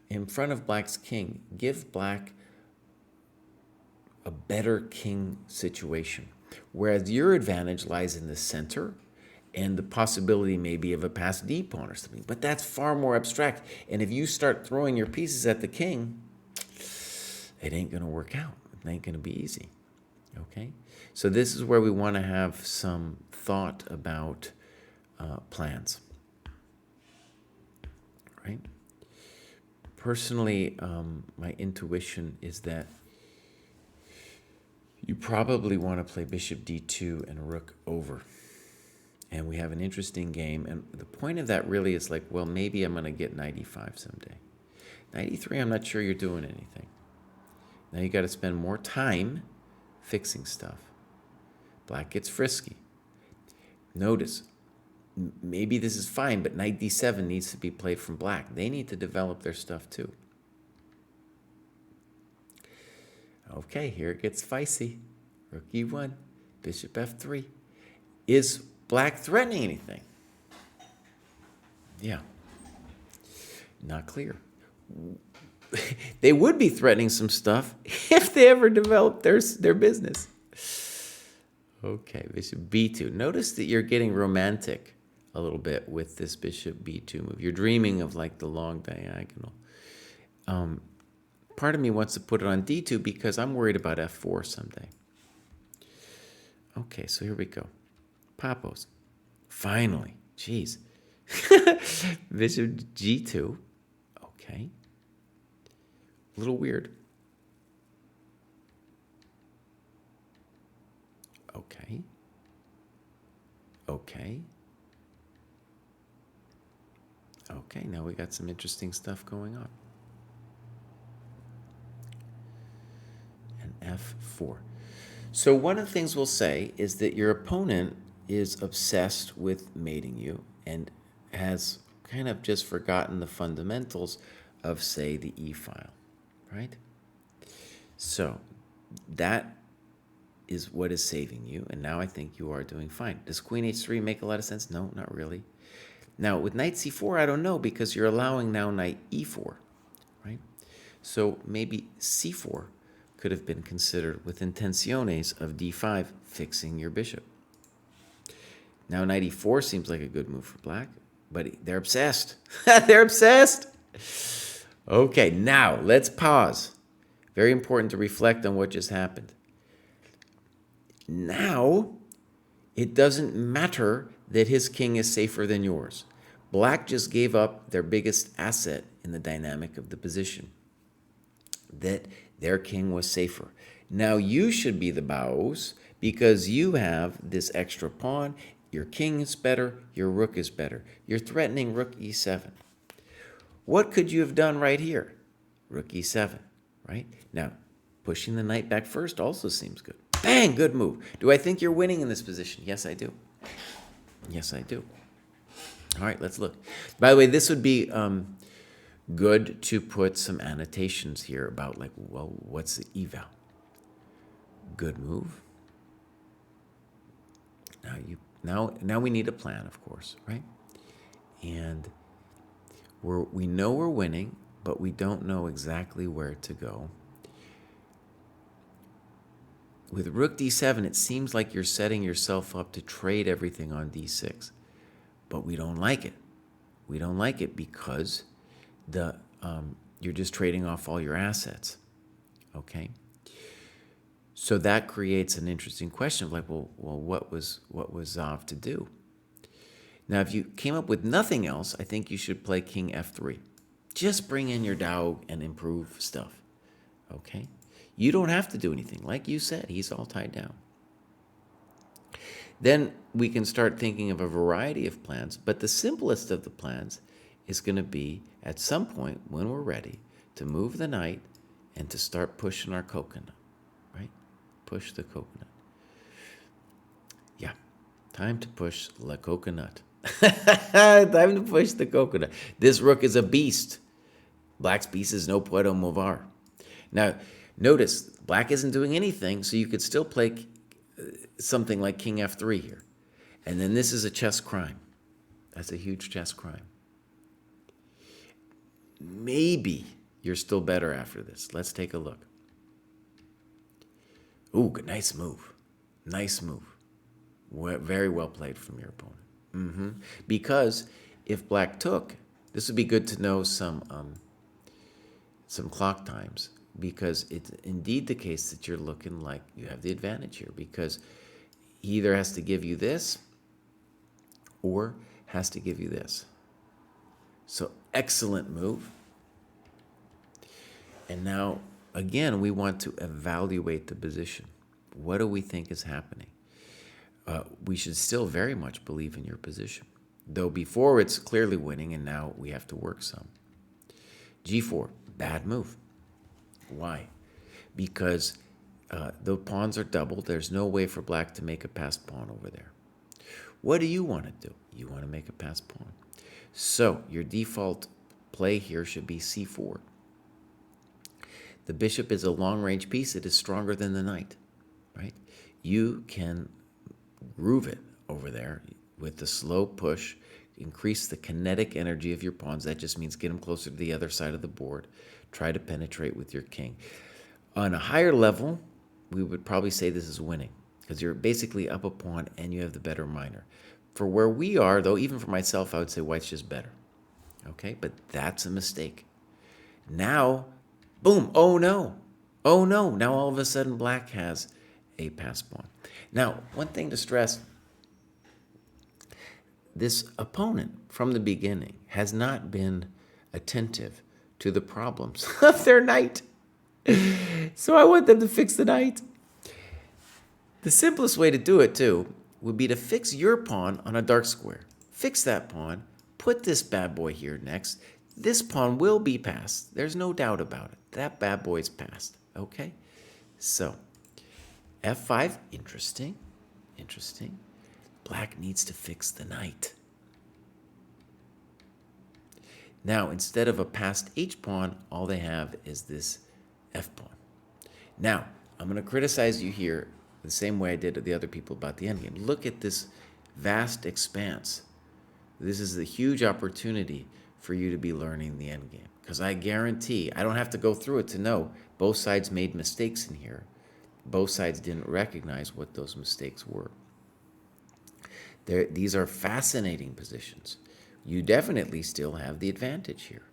in front of Black's king give Black a better king situation, whereas your advantage lies in the center and the possibility maybe of a passed d pawn or something. But that's far more abstract. And if you start throwing your pieces at the king, it ain't going to work out. It ain't going to be easy. Okay? So this is where we want to have some thought about plans. Right? Personally, my intuition is that you probably want to play bishop d2 and rook over. And we have an interesting game. And the point of that really is like, well, maybe I'm going to get knight e5 someday. Knight e3, I'm not sure you're doing anything. Now you got to spend more time fixing stuff. Black gets frisky. Notice, maybe this is fine, but knight d7 needs to be played from black. They need to develop their stuff too. Okay, here it gets feisty. Rook e1, bishop f3. Is black threatening anything? Yeah, not clear. They would be threatening some stuff if they ever developed their business. Okay, bishop b2. Notice that you're getting romantic a little bit with this bishop b2 move. You're dreaming of like the long diagonal. Part of me wants to put it on d2 because I'm worried about f4 someday. Okay, so here we go. Papos. Finally. Jeez. Bishop g2. Okay. A little weird. Okay. Okay. Okay, now we got some interesting stuff going on. And f4. So one of the things we'll say is that your opponent is obsessed with mating you and has kind of just forgotten the fundamentals of, say, the e file, right? So that is what is saving you, and now I think you are doing fine. Does queen h3 make a lot of sense? No, not really. Now with knight c4, I don't know, because you're allowing now knight e4, right? So maybe c4 could have been considered with intenciones of d5, fixing your bishop. Now knight e4 seems like a good move for black, but they're obsessed. They're obsessed. Okay, now let's pause. Very important to reflect on what just happened. Now, it doesn't matter that his king is safer than yours. Black just gave up their biggest asset in the dynamic of the position, that their king was safer. Now you should be the boss because you have this extra pawn. Your king is better, your rook is better. You're threatening rook e7. What could you have done right here? Rook e7, right? Now, pushing the knight back first also seems good. Bang, good move. Do I think you're winning in this position? Yes, I do. Yes, I do. All right, let's look. By the way, this would be good to put some annotations here about, like, well, what's the eval? Good move. Now we need a plan, of course, right? And we know we're winning, but we don't know exactly where to go. With rook d7, it seems like you're setting yourself up to trade everything on d6, but we don't like it. We don't like it because you're just trading off all your assets, okay? So that creates an interesting question of like, well, what was Zav to do? Now, if you came up with nothing else, I think you should play king f3. Just bring in your Dao and improve stuff, okay? You don't have to do anything. Like you said, he's all tied down. Then we can start thinking of a variety of plans, but the simplest of the plans is going to be, at some point when we're ready, to move the knight and to start pushing our coconut, right? Push the coconut. Yeah, time to push la coconut. Time to push the coconut. This rook is a beast. Black's beast is no puedo mover. Now, notice, black isn't doing anything, so you could still play something like king f3 here. And then this is a chess crime. That's a huge chess crime. Maybe you're still better after this. Let's take a look. Ooh, good, nice move. Nice move. Very well played from your opponent. Because if black took, this would be good to know some clock times, because it's indeed the case that you're looking like you have the advantage here, because he either has to give you this or has to give you this. So excellent move. And now, again, we want to evaluate the position. What do we think is happening? We should still very much believe in your position, though before it's clearly winning, and now we have to work some. G4, bad move. Why? Because the pawns are doubled. There's no way for black to make a passed pawn over there. What do you want to do? You want to make a pass pawn. So your default play here should be c4. The bishop is a long-range piece. It is stronger than the knight, right? You can groove it over there with the slow push, increase the kinetic energy of your pawns. That just means get them closer to the other side of the board. Try to penetrate with your king. On a higher level, we would probably say this is winning because you're basically up a pawn and you have the better minor. For where we are, though, even for myself, I would say white's just better. Okay, but that's a mistake. Now, boom, oh no. Oh no, now all of a sudden black has a pass pawn. Now, one thing to stress, this opponent from the beginning has not been attentive to the problems of their knight. So I want them to fix the knight. The simplest way to do it, too, would be to fix your pawn on a dark square. Fix that pawn, put this bad boy here next. This pawn will be passed. There's no doubt about it. That bad boy's passed, okay? So, f5, interesting, interesting. Black needs to fix the knight. Now, instead of a passed h-pawn, all they have is this f-pawn. Now, I'm going to criticize you here the same way I did to the other people about the endgame. Look at this vast expanse. This is a huge opportunity for you to be learning the endgame. Because I guarantee, I don't have to go through it to know, both sides made mistakes in here. Both sides didn't recognize what those mistakes were. These are fascinating positions. You definitely still have the advantage here.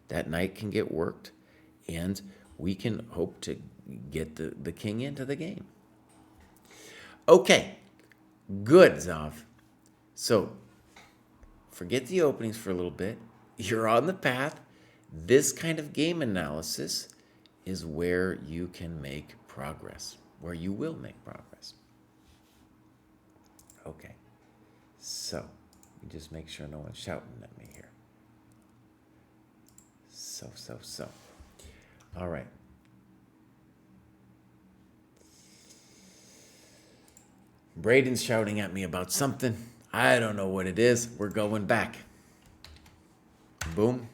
That knight can get worked, and we can hope to get the king into the game. Okay, good, Zav. So, forget the openings for a little bit. You're on the path. This kind of game analysis is where you can make progress, where you will make progress. Okay, so just make sure no one's shouting at me here. So. All right. Braden's shouting at me about something. I don't know what it is. We're going back. Boom.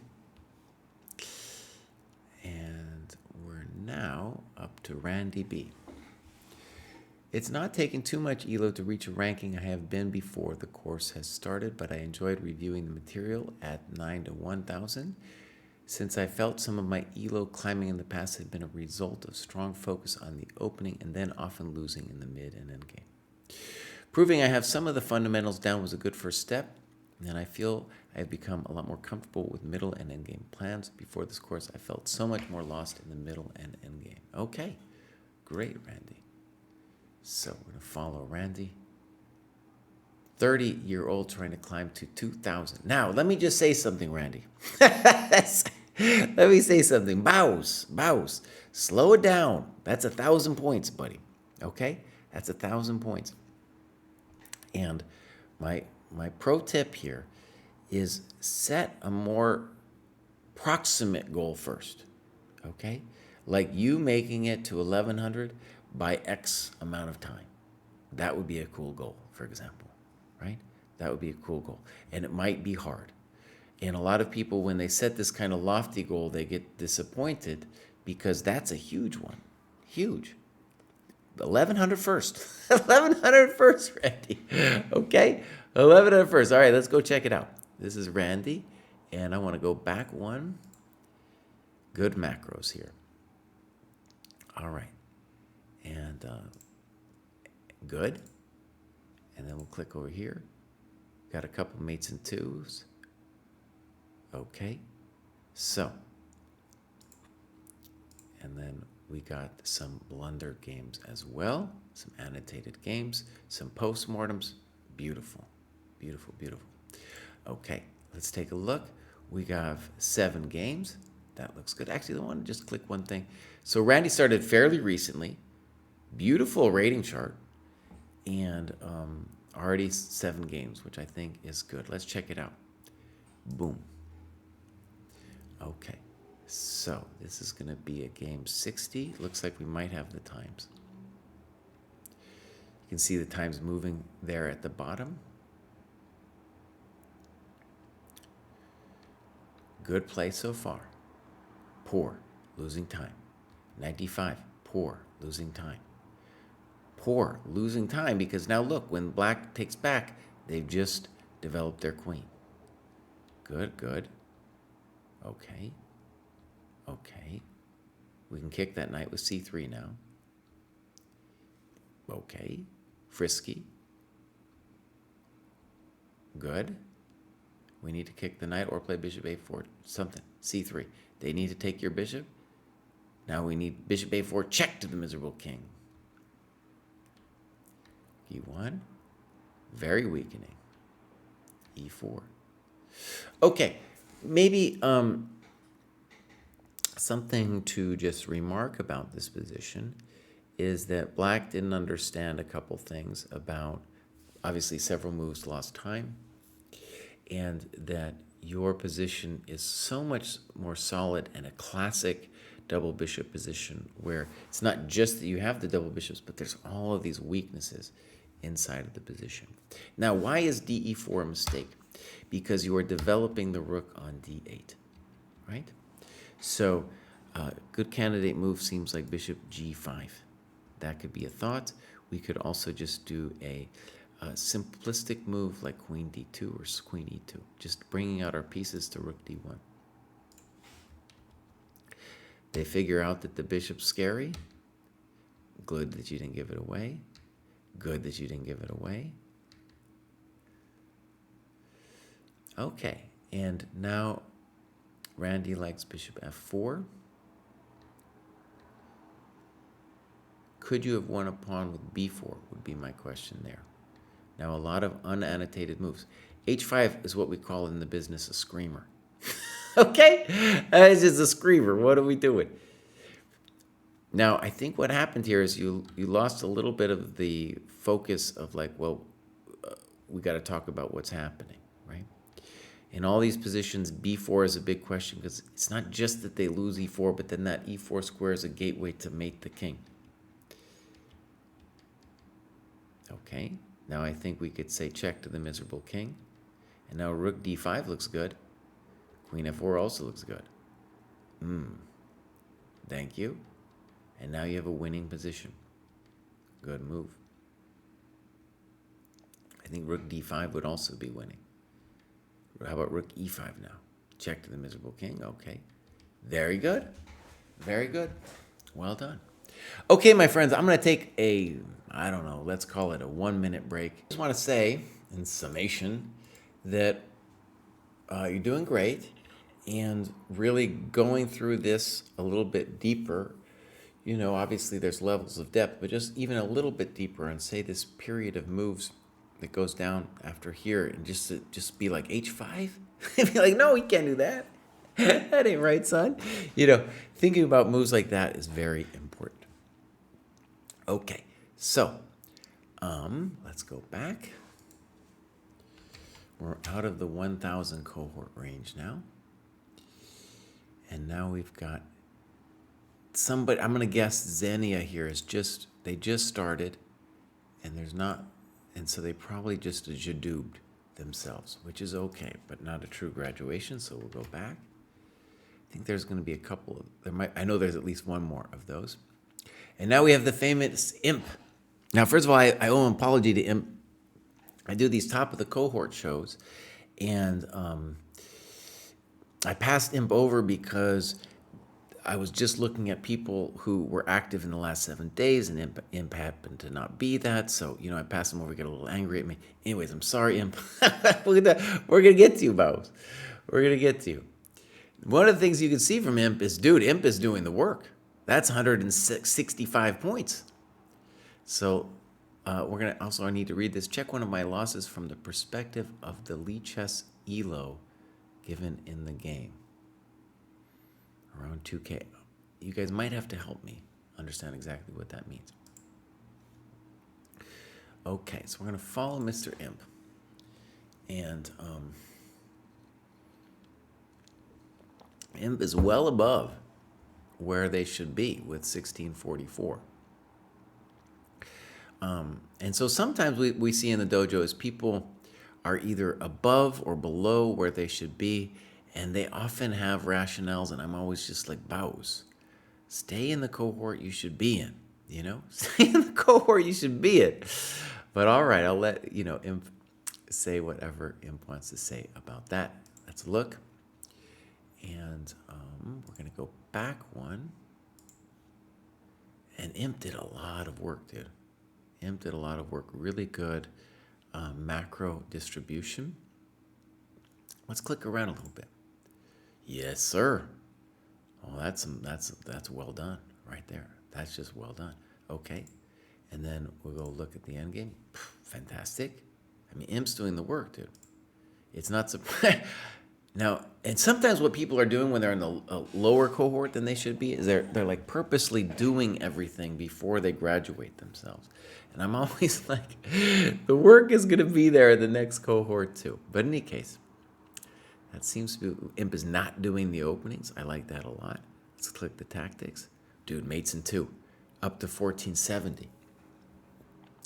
And we're now up to Randy B. It's not taken too much ELO to reach a ranking I have been before the course has started, but I enjoyed reviewing the material at 9 to 1,000. Since I felt some of my ELO climbing in the past had been a result of strong focus on the opening and then often losing in the mid and end game. Proving I have some of the fundamentals down was a good first step, and I feel I have become a lot more comfortable with middle and end game plans. Before this course, I felt so much more lost in the middle and end game. Okay, great, Randy. So we're going to follow Randy. 30-year-old trying to climb to 2,000. Now, let me just say something, Randy. Let me say something. Bows. Slow it down. That's 1,000 points, buddy. Okay? That's 1,000 points. And my pro tip here is set a more proximate goal first. Okay? Like you making it to 1,100 by X amount of time. That would be a cool goal, for example, right? That would be a cool goal. And it might be hard. And a lot of people, when they set this kind of lofty goal, they get disappointed because that's a huge one. Huge. 1,100 first. 1,100 first, Randy. Okay? 1,100 first. All right, let's go check it out. This is Randy, and I want to go back one. Good macros here. All right. And good. And then we'll click over here. Got a couple mates and twos. Okay. So. And then we got some blunder games as well. Some annotated games. Some postmortems. Beautiful. Beautiful. Okay. Let's take a look. We got 7 games. That looks good. Actually, I want to just click one thing. So Randy started fairly recently. Beautiful rating chart. And already 7 games, which I think is good. Let's check it out. Boom. Okay. So this is going to be a game 60. Looks like we might have the times. You can see the times moving there at the bottom. Good play so far. Poor, losing time. Knight d5, poor, losing time. Poor, losing time, because now look, when black takes back, they've just developed their queen. Good, good. Okay. Okay. We can kick that knight with c3 now. Okay. Frisky. Good. We need to kick the knight or play bishop a4. Something. c3. They need to take your bishop. Now we need bishop a4 check to the miserable king. e1. Very weakening. e4. Okay. Maybe something to just remark about this position is that black didn't understand a couple things about, obviously, several moves lost time, and that your position is so much more solid and a classic double bishop position where it's not just that you have the double bishops, but there's all of these weaknesses inside of the position. Now, why is de4 a mistake? Because you are developing the rook on d8, right? So good candidate move seems like bishop g5. That could be a thought. We could also just do a simplistic move like queen d2 or queen e2, just bringing out our pieces to rook d1. They figure out that the bishop's scary. Good that you didn't give it away. Good that you didn't give it away. Okay, and now Randy likes bishop f4. Could you have won a pawn with b4 would be my question there. Now, a lot of unannotated moves. h5 is what we call in the business a screamer. Okay? It's just a screamer. What are we doing? Now, I think what happened here is you lost a little bit of the focus of like, well, we got to talk about what's happening, right? In all these positions, b4 is a big question because it's not just that they lose e4, but then that e4 square is a gateway to mate the king. Okay, now I think we could say check to the miserable king. And now rook d5 looks good. Queen f4 also looks good. Thank you. And now you have a winning position. Good move. I think rook d5 would also be winning. How about rook e5 now? Check to the miserable king. Okay. Very good. Very good. Well done. Okay, my friends, I'm going to take a, I don't know, let's call it a 1-minute break. I just want to say, in summation, that you're doing great and really going through this a little bit deeper. You know, obviously there's levels of depth, but just even a little bit deeper and say this period of moves that goes down after here and just be like h5? Be like, no, he can't do that. That ain't right, son. You know, thinking about moves like that is very important. Okay, so let's go back. We're out of the 1,000 cohort range now. And now we've got somebody, I'm going to guess Xenia here is they just started and there's not, and so they probably just jadoobed themselves, which is okay, but not a true graduation, so we'll go back. I think there's going to be a couple of, I know there's at least one more of those. And now we have the famous Imp. Now, first of all, I owe an apology to Imp. I do these top of the cohort shows, and I passed Imp over because I was just looking at people who were active in the last 7 days, and Imp happened to not be that. So, you know, I passed him over, he got a little angry at me. Anyways, I'm sorry, Imp. We're going to get to you, Bows. We're going to get to you. One of the things you can see from Imp is, dude, Imp is doing the work. That's 165 points. So we're going to also, I need to read this. Check one of my losses from the perspective of the Lichess ELO given in the game. Around 2K. You guys might have to help me understand exactly what that means. Okay, so we're going to follow Mr. Imp. And Imp is well above where they should be with 1644. And so sometimes we see in the dojo is people are either above or below where they should be, And they often have rationales, and I'm always just like, bows. Stay in the cohort you should be in, you know? Stay in the cohort you should be in. But all right, I'll let, Imp say whatever Imp wants to say about that. Let's look. And we're going to go back one. And Imp did a lot of work, dude. Imp did a lot of work. Really good macro distribution. Let's click around a little bit. Yes, sir. Oh, that's well done right there. That's just well done. Okay. And then we'll go look at the end game. Fantastic. I mean, Imp's doing the work, dude. It's not surprising. Now, and sometimes what people are doing when they're in a lower cohort than they should be is they're like purposely doing everything before they graduate themselves. And I'm always like, the work is going to be there in the next cohort too. But in any case, that seems to be, Imp is not doing the openings. I like that a lot. Let's click the tactics. Dude, mates in 2, up to 1470.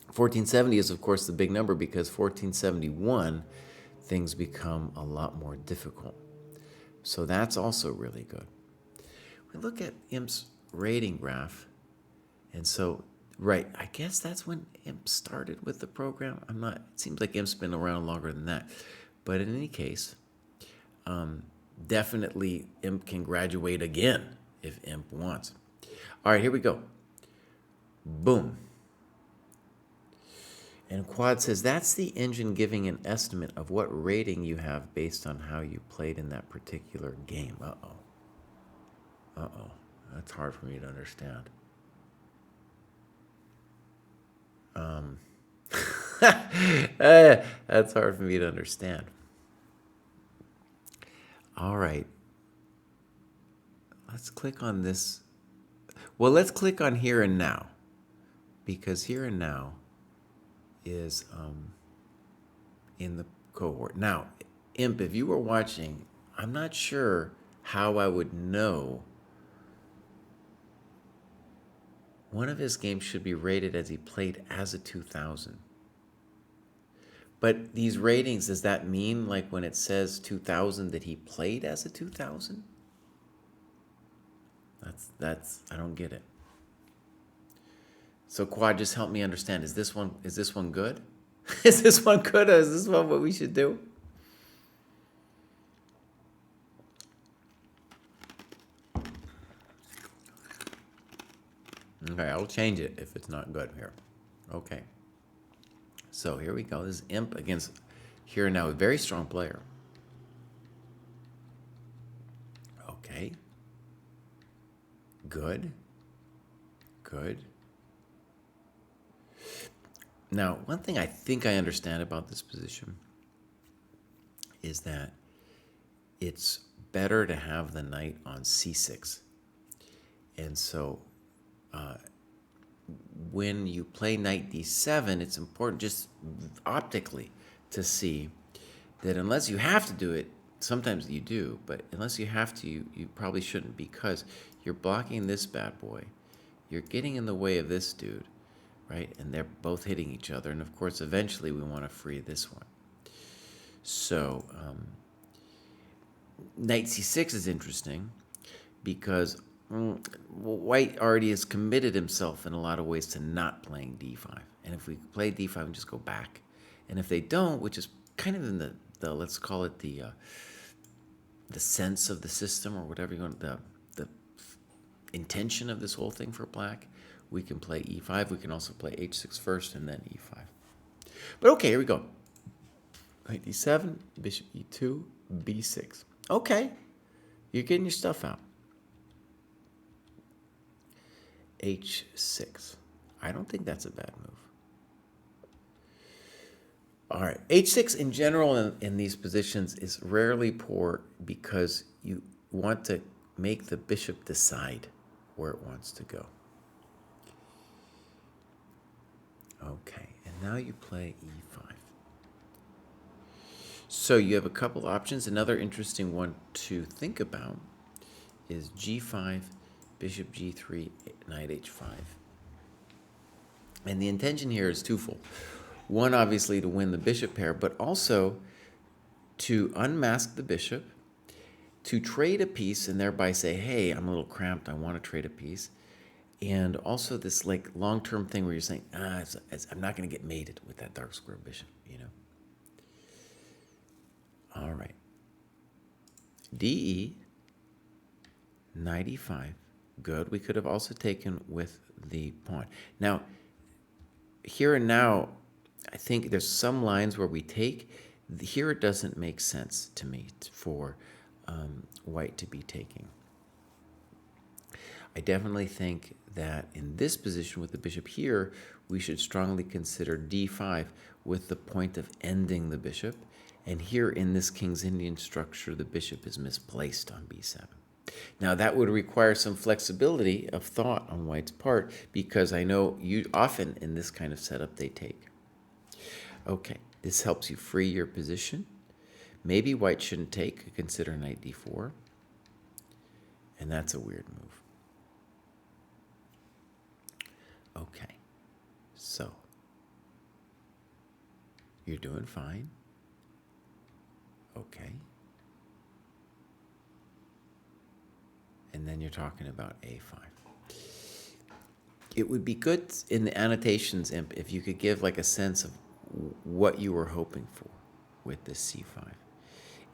1470 is, of course, the big number because 1471, things become a lot more difficult. So that's also really good. We look at Imp's rating graph. And so, right, I guess that's when Imp started with the program. It seems like Imp's been around longer than that. But in any case, definitely Imp can graduate again if Imp wants. All right, here we go. Boom. And Quad says, that's the engine giving an estimate of what rating you have based on how you played in that particular game. Uh-oh. Uh-oh. That's hard for me to understand. That's hard for me to understand. All right. Let's click on this. Well, let's click on here and now. Because here and now is in the cohort. Now, Imp, if you were watching, I'm not sure how I would know. One of his games should be rated as he played as a 2000. But these ratings, does that mean like when it says 2000 that he played as a 2000? I don't get it. So Quad, just help me understand. Is this one good? Is this one good, or is this one what we should do? Okay, I'll change it if it's not good here. Okay. So here we go. This is Imp against here and now, a very strong player. Okay. Good. Good. Now, one thing I think I understand about this position is that it's better to have the knight on c6. And so when you play knight d7, it's important just optically to see that unless you have to do it, sometimes you do, but unless you have to, you probably shouldn't, because you're blocking this bad boy. You're getting in the way of this dude, right? And they're both hitting each other. And of course, eventually we want to free this one. So knight c6 is interesting because White already has committed himself in a lot of ways to not playing d5. And if we play d5, we just go back. And if they don't, which is kind of in the let's call it the sense of the system, or whatever you want, the intention of this whole thing for black, we can play e5. We can also play h6 first and then e5. But okay, here we go. Knight d7, bishop e2, b6. Okay, you're getting your stuff out. h6. I don't think that's a bad move. All right, h6 in general in these positions is rarely poor because you want to make the bishop decide where it wants to go. Okay, and now you play e5. So you have a couple options. Another interesting one to think about is g5, bishop g3, knight h5. And the intention here is twofold. One, obviously, to win the bishop pair, but also to unmask the bishop to trade a piece and thereby say, hey, I'm a little cramped, I want to trade a piece. And also this like long-term thing where you're saying, I'm not going to get mated with that dark square bishop, All right. DE, knight e5. Good. We could have also taken with the pawn. Now, here and now, I think there's some lines where we take. Here it doesn't make sense to me for white to be taking. I definitely think that in this position with the bishop here, we should strongly consider d5 with the point of ending the bishop. And here in this King's Indian structure, the bishop is misplaced on b7. Now that would require some flexibility of thought on white's part, because I know you often in this kind of setup they take. Okay, this helps you free your position. Maybe white shouldn't take, consider knight d4. And that's a weird move. Okay, so you're doing fine. Okay. And then you're talking about a5. It would be good in the annotations, Imp, if you could give like a sense of what you were hoping for with this c5.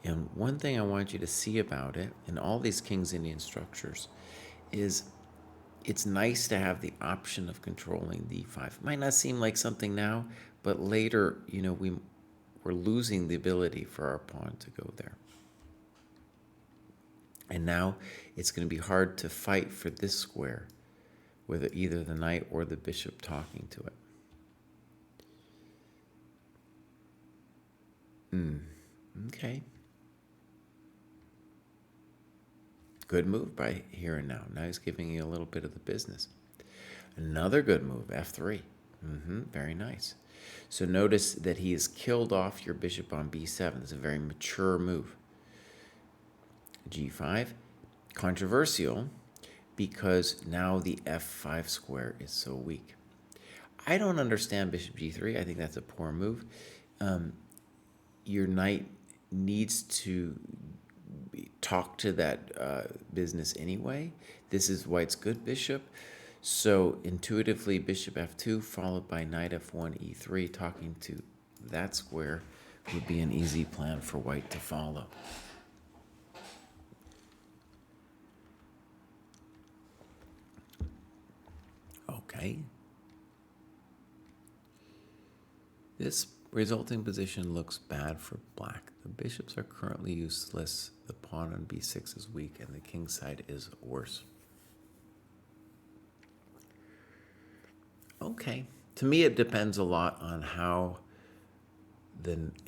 And one thing I want you to see about it in all these King's Indian structures is it's nice to have the option of controlling d5. It might not seem like something now, but later, we're losing the ability for our pawn to go there. And now it's going to be hard to fight for this square with either the knight or the bishop talking to it. Okay. Good move by here and now. Now he's giving you a little bit of the business. Another good move, f3. Very nice. So notice that he has killed off your bishop on b7. It's a very mature move. g5, controversial because now the f5 square is so weak. I don't understand bishop g3. I think that's a poor move. Your knight needs to talk to that business anyway. This is white's good bishop. So intuitively, bishop f2 followed by knight f1, e3, talking to that square would be an easy plan for white to follow. Okay. This resulting position looks bad for black. The bishops are currently useless, the pawn on b6 is weak, and the king side is worse. Okay. To me, it depends a lot on how,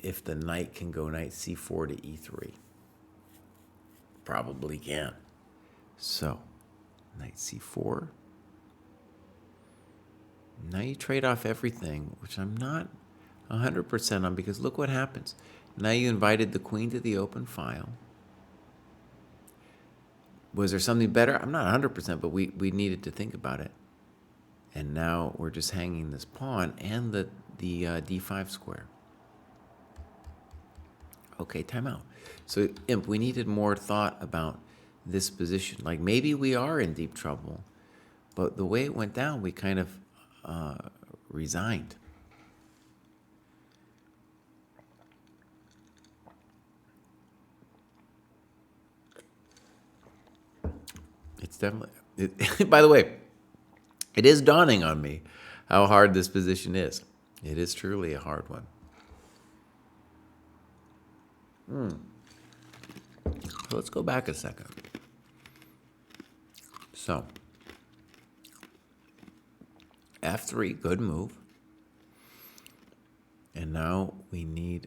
if the knight can go knight c4 to e3. Probably can. So, knight c4. Now you trade off everything, which I'm not 100% on, because look what happens. Now you invited the queen to the open file. Was there something better? I'm not 100%, but we needed to think about it. And now we're just hanging this pawn and the d5 square. Okay, timeout. So, Imp, we needed more thought about this position. Like, maybe we are in deep trouble, but the way it went down, we kind of resigned. It's definitely, by the way, it is dawning on me how hard this position is. It is truly a hard one. So let's go back a second. So, f3, good move. And now we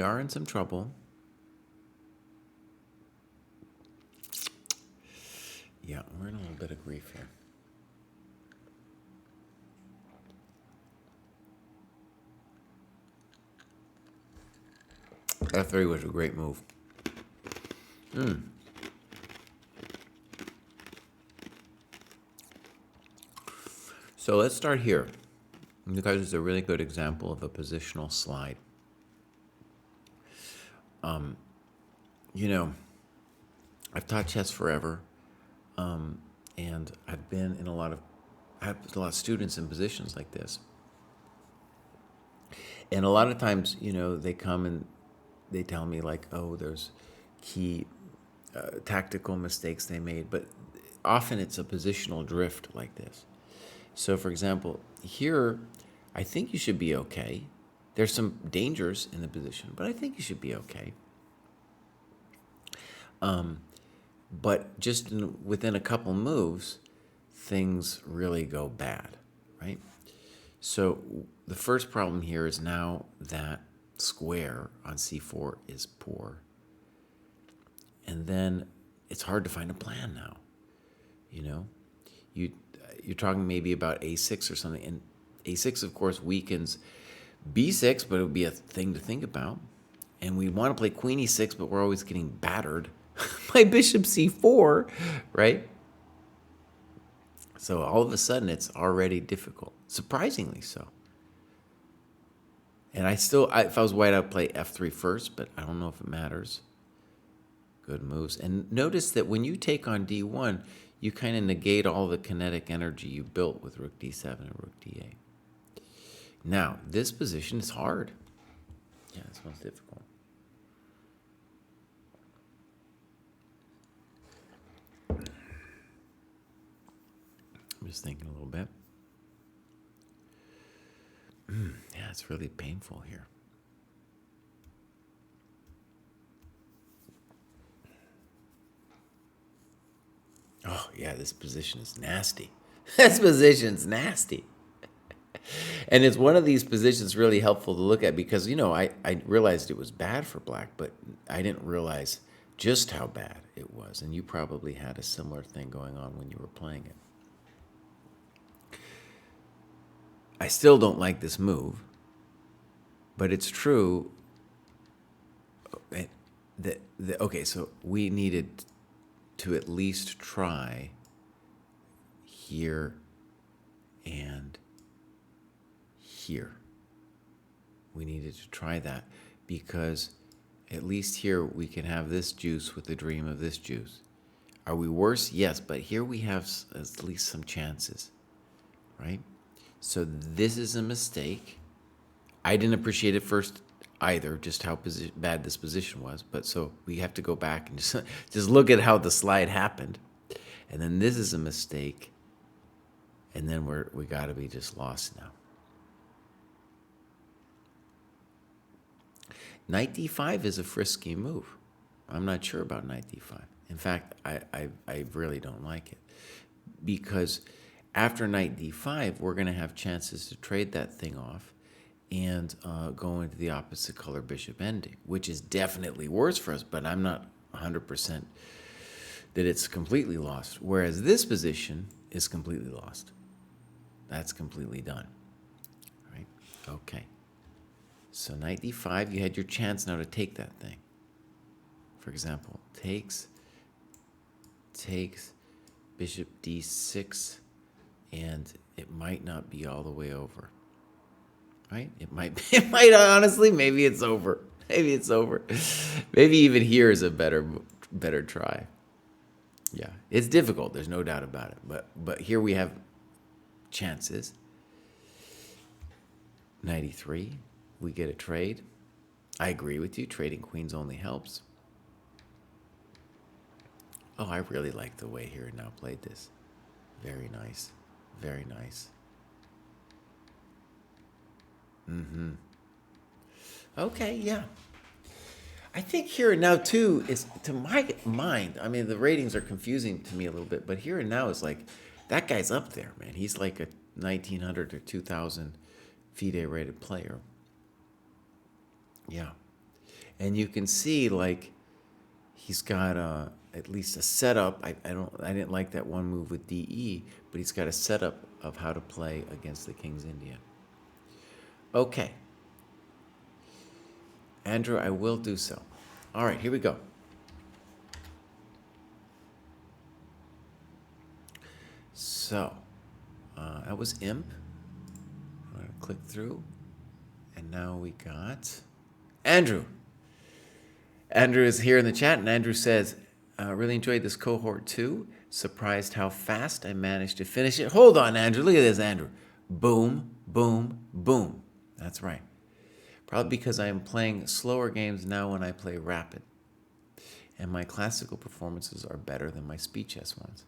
are in some trouble. Yeah, we're in a little bit of grief here. f3 was a great move. So let's start here, because it's a really good example of a positional slide. you know, I've taught chess forever, and I've been in I have a lot of students in positions like this. And a lot of times, they come and they tell me like, oh, there's key tactical mistakes they made, but often it's a positional drift like this. So, for example, here, I think you should be okay. There's some dangers in the position, but I think you should be okay. But just within a couple moves, things really go bad, right? So the first problem here is now that square on c4 is poor. And then it's hard to find a plan now. You're talking maybe about a6 or something, and a6 of course weakens b6, but it would be a thing to think about. And we want to play queen e6, but we're always getting battered by bishop c4, right? So all of a sudden it's already difficult, surprisingly so. And if I was white, I'd play f3 first, but I don't know if it matters. Good moves. And notice that when you take on d1, you kind of negate all the kinetic energy you built with rook d7 and rook d8. Now, this position is hard. Yeah, this one's difficult. I'm just thinking a little bit. Yeah, it's really painful here. Oh, yeah, this position is nasty. This position's nasty. And it's one of these positions really helpful to look at because, I realized it was bad for black, but I didn't realize just how bad it was. And you probably had a similar thing going on when you were playing it. I still don't like this move, but it's true. Okay, so we needed to at least try here and here. We needed to try that because at least here we can have this juice with the dream of this juice. Are we worse? Yes, but here we have at least some chances, right? So this is a mistake. I didn't appreciate it first either, just how bad this position was. But so we have to go back and just look at how the slide happened. And then this is a mistake. And then we got to be just lost now. Knight d5 is a frisky move. I'm not sure about knight d5. In fact, I really don't like it. Because after knight d5, we're going to have chances to trade that thing off and go into the opposite color bishop ending, which is definitely worse for us, but I'm not 100% that it's completely lost. Whereas this position is completely lost. That's completely done. Right? Okay. So knight d5, you had your chance now to take that thing. For example, takes, bishop d6, and it might not be all the way over. Right? It might honestly, maybe it's over. Maybe it's over. Maybe even here is a better try. Yeah, it's difficult. There's no doubt about it. But here we have chances. Knight e3, we get a trade. I agree with you. Trading queens only helps. Oh, I really like the way Here and Now played this. Very nice. Very nice. Okay, yeah. I think Here and Now, too, is, to my mind, I mean, the ratings are confusing to me a little bit, but Here and Now is like, that guy's up there, man. He's like a 1,900 or 2,000 FIDE rated player. Yeah. And you can see, like, he's got at least a setup. I didn't like that one move with DE, but he's got a setup of how to play against the King's Indian. Okay. Andrew, I will do so. All right, here we go. So, that was Imp. I'm going to click through. And now we got Andrew. Andrew is here in the chat, and Andrew says, really enjoyed this cohort too. Surprised how fast I managed to finish it. Hold on, Andrew. Look at this, Andrew. Boom, boom, boom. That's right. Probably because I am playing slower games now when I play rapid. And my classical performances are better than my speed chess ones.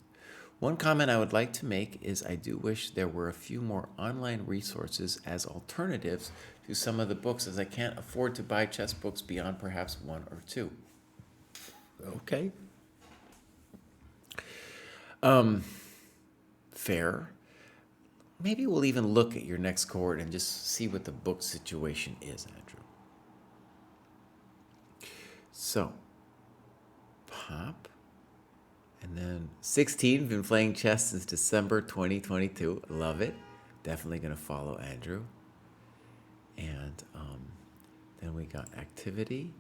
One comment I would like to make is I do wish there were a few more online resources as alternatives to some of the books, as I can't afford to buy chess books beyond perhaps one or two. Okay. Fair. Maybe we'll even look at your next cohort and just see what the book situation is, Andrew. So, pop. And then 16, been playing chess since December 2022. Love it. Definitely going to follow Andrew. And then we got activity.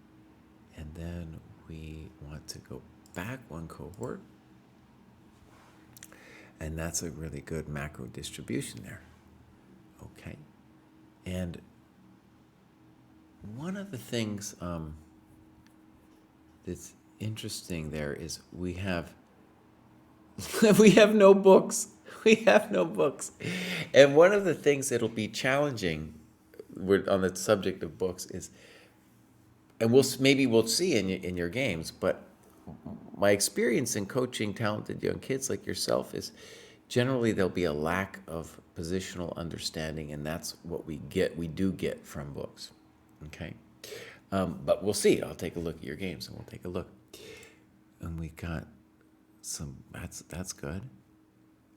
And then we want to go back one cohort. And that's a really good macro distribution there. Okay. And one of the things that's interesting there is we have no books. We have no books. And one of the things that'll be challenging on the subject of books is, and we'll see in your games, but my experience in coaching talented young kids like yourself is generally there'll be a lack of positional understanding, and that's what we do get from books. Okay. But we'll see. I'll take a look at your games and we'll take a look. And we got some, that's good.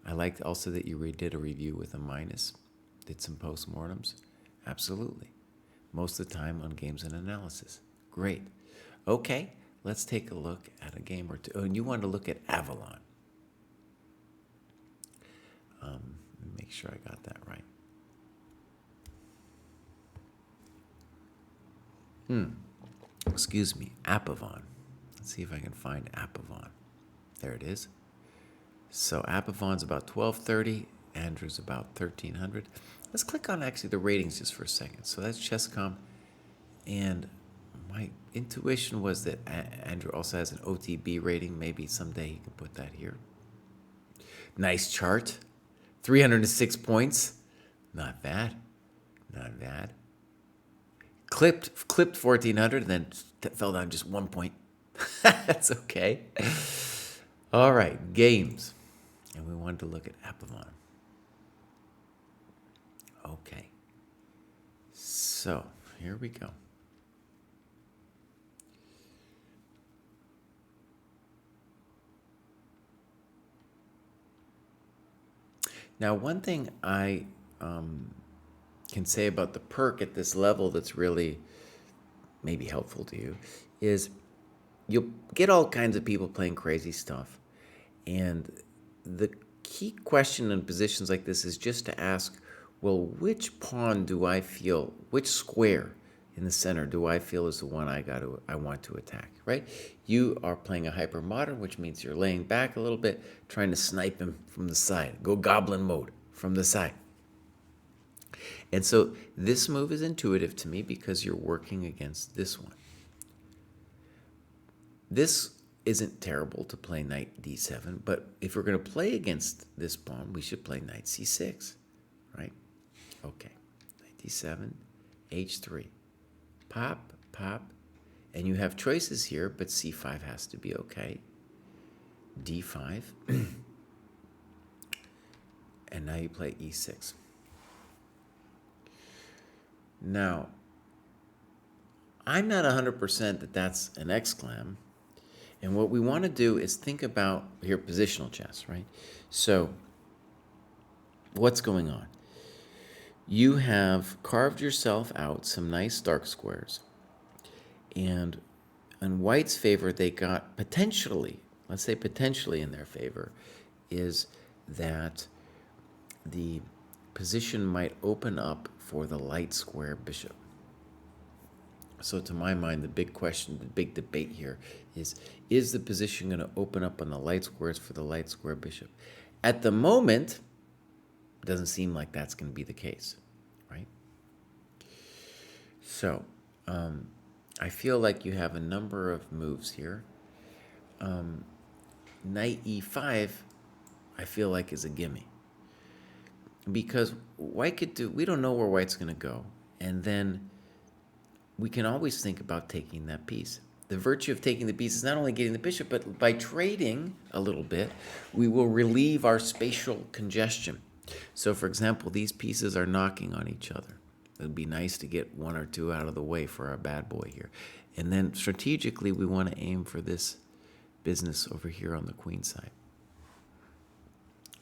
I liked also that you did a review with a minus, did some postmortems. Absolutely. Most of the time on games and analysis. Great. Okay, let's take a look at a game or two. Oh, and you wanted to look at Avalon. Let me make sure I got that right. Excuse me, Apavon. Let's see if I can find Apavon. There it is. So Apavon's about 1230. Andrew's about 1300. Let's click on actually the ratings just for a second. So that's Chess.com. And my intuition was that Andrew also has an OTB rating. Maybe someday he can put that here. Nice chart. 306 points. Not bad. Not bad. Clipped 1400 and then fell down just 1 point. That's okay. All right, games. And we wanted to look at Apavon. Okay. So, here we go. Now, one thing I can say about the perk at this level that's really maybe helpful to you is you'll get all kinds of people playing crazy stuff. And the key question in positions like this is just to ask, well, which pawn do I feel, which square in the center do I feel is the one I want to attack, right? You are playing a hyper modern, which means you're laying back a little bit, trying to snipe him from the side, go goblin mode from the side. And so this move is intuitive to me because you're working against this one. This isn't terrible to play knight d7, but if we're going to play against this pawn, we should play knight c6, right? Okay, knight d7, h3, pop, pop, and you have choices here, but c5 has to be okay. d5, and now you play e6. Now, I'm not 100% that that's an exclam. And what we want to do is think about here positional chess, right? So what's going on? You have carved yourself out some nice dark squares. And in White's favor, they got potentially, let's say potentially in their favor, is that the position might open up for the light square bishop. So to my mind, the big question, the big debate here is the position going to open up on the light squares for the light square bishop? At the moment, it doesn't seem like that's going to be the case, right? So I feel like you have a number of moves here. Knight e5, I feel like is a gimme. Because white could do, we don't know where white's going to go. And then we can always think about taking that piece. The virtue of taking the piece is not only getting the bishop, but by trading a little bit, we will relieve our spatial congestion. So, for example, these pieces are knocking on each other. It would be nice to get one or two out of the way for our bad boy here. And then strategically, we want to aim for this business over here on the queen side.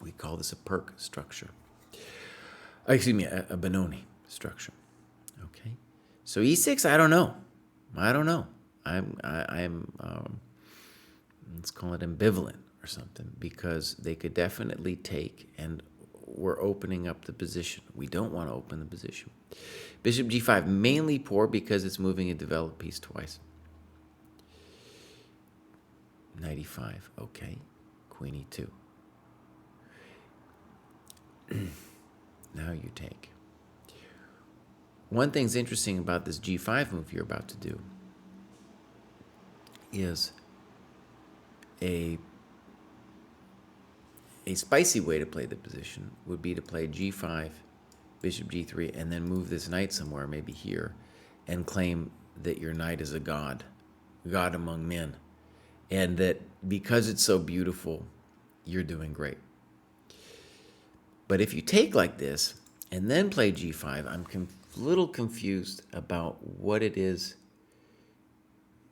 We call this a Perk structure. Excuse me, a Benoni structure. Okay. So e6, I don't know. I'm let's call it ambivalent or something, because they could definitely take, and we're opening up the position. We don't want to open the position. Bishop g5, mainly poor because it's moving a developed piece twice. Knight e5, okay. Queen e2. Now you take. One thing's interesting about this g5 move you're about to do is a spicy way to play the position would be to play g5, bishop g3, and then move this knight somewhere, maybe here, and claim that your knight is a god among men, and that because it's so beautiful, you're doing great. But if you take like this and then play g5, I'm a little confused about what it is,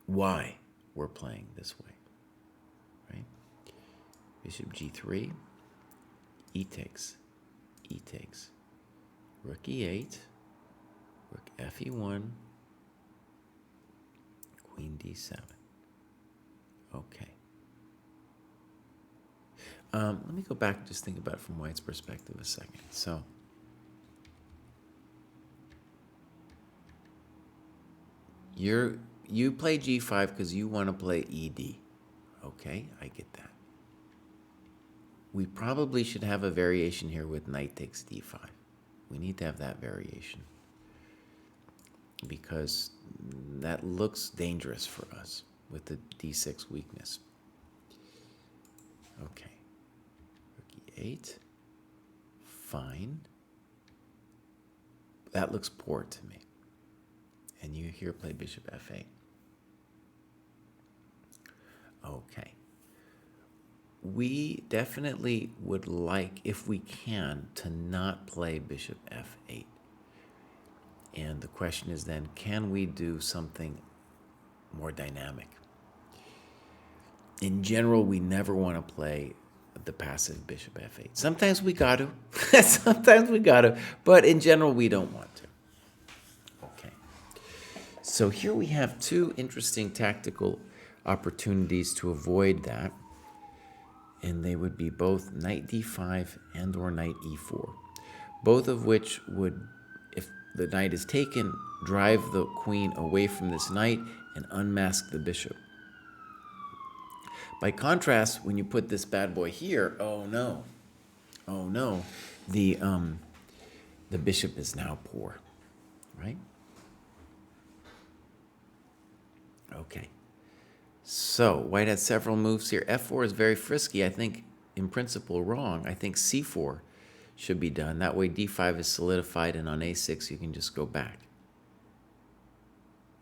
why we're playing this way, right? Bishop g3, e takes, rook e8, rook fe1, queen d7. Okay. Let me go back and just think about it from white's perspective a second. So, you play g5 because you want to play ed. Okay, I get that. We probably should have a variation here with knight takes d5. We need to have that variation because that looks dangerous for us with the d6 weakness. Okay. Rook e8. Fine. That looks poor to me. And you here play bishop f8. Okay. We definitely would like, if we can, to not play bishop f8. And the question is then, can we do something more dynamic? In general, we never want to play the passive bishop f8. Sometimes we got to. But in general, we don't want to. Okay. So here we have two interesting tactical opportunities to avoid that. And they would be both knight d5 and or knight e4. Both of which would, if the knight is taken, drive the queen away from this knight and unmask the bishop. By contrast, when you put this bad boy here, oh no, the bishop is now poor, right? Okay. So white has several moves here. f4 is very frisky. I think in principle wrong. I think c4 should be done. That way d5 is solidified, and on a6 you can just go back.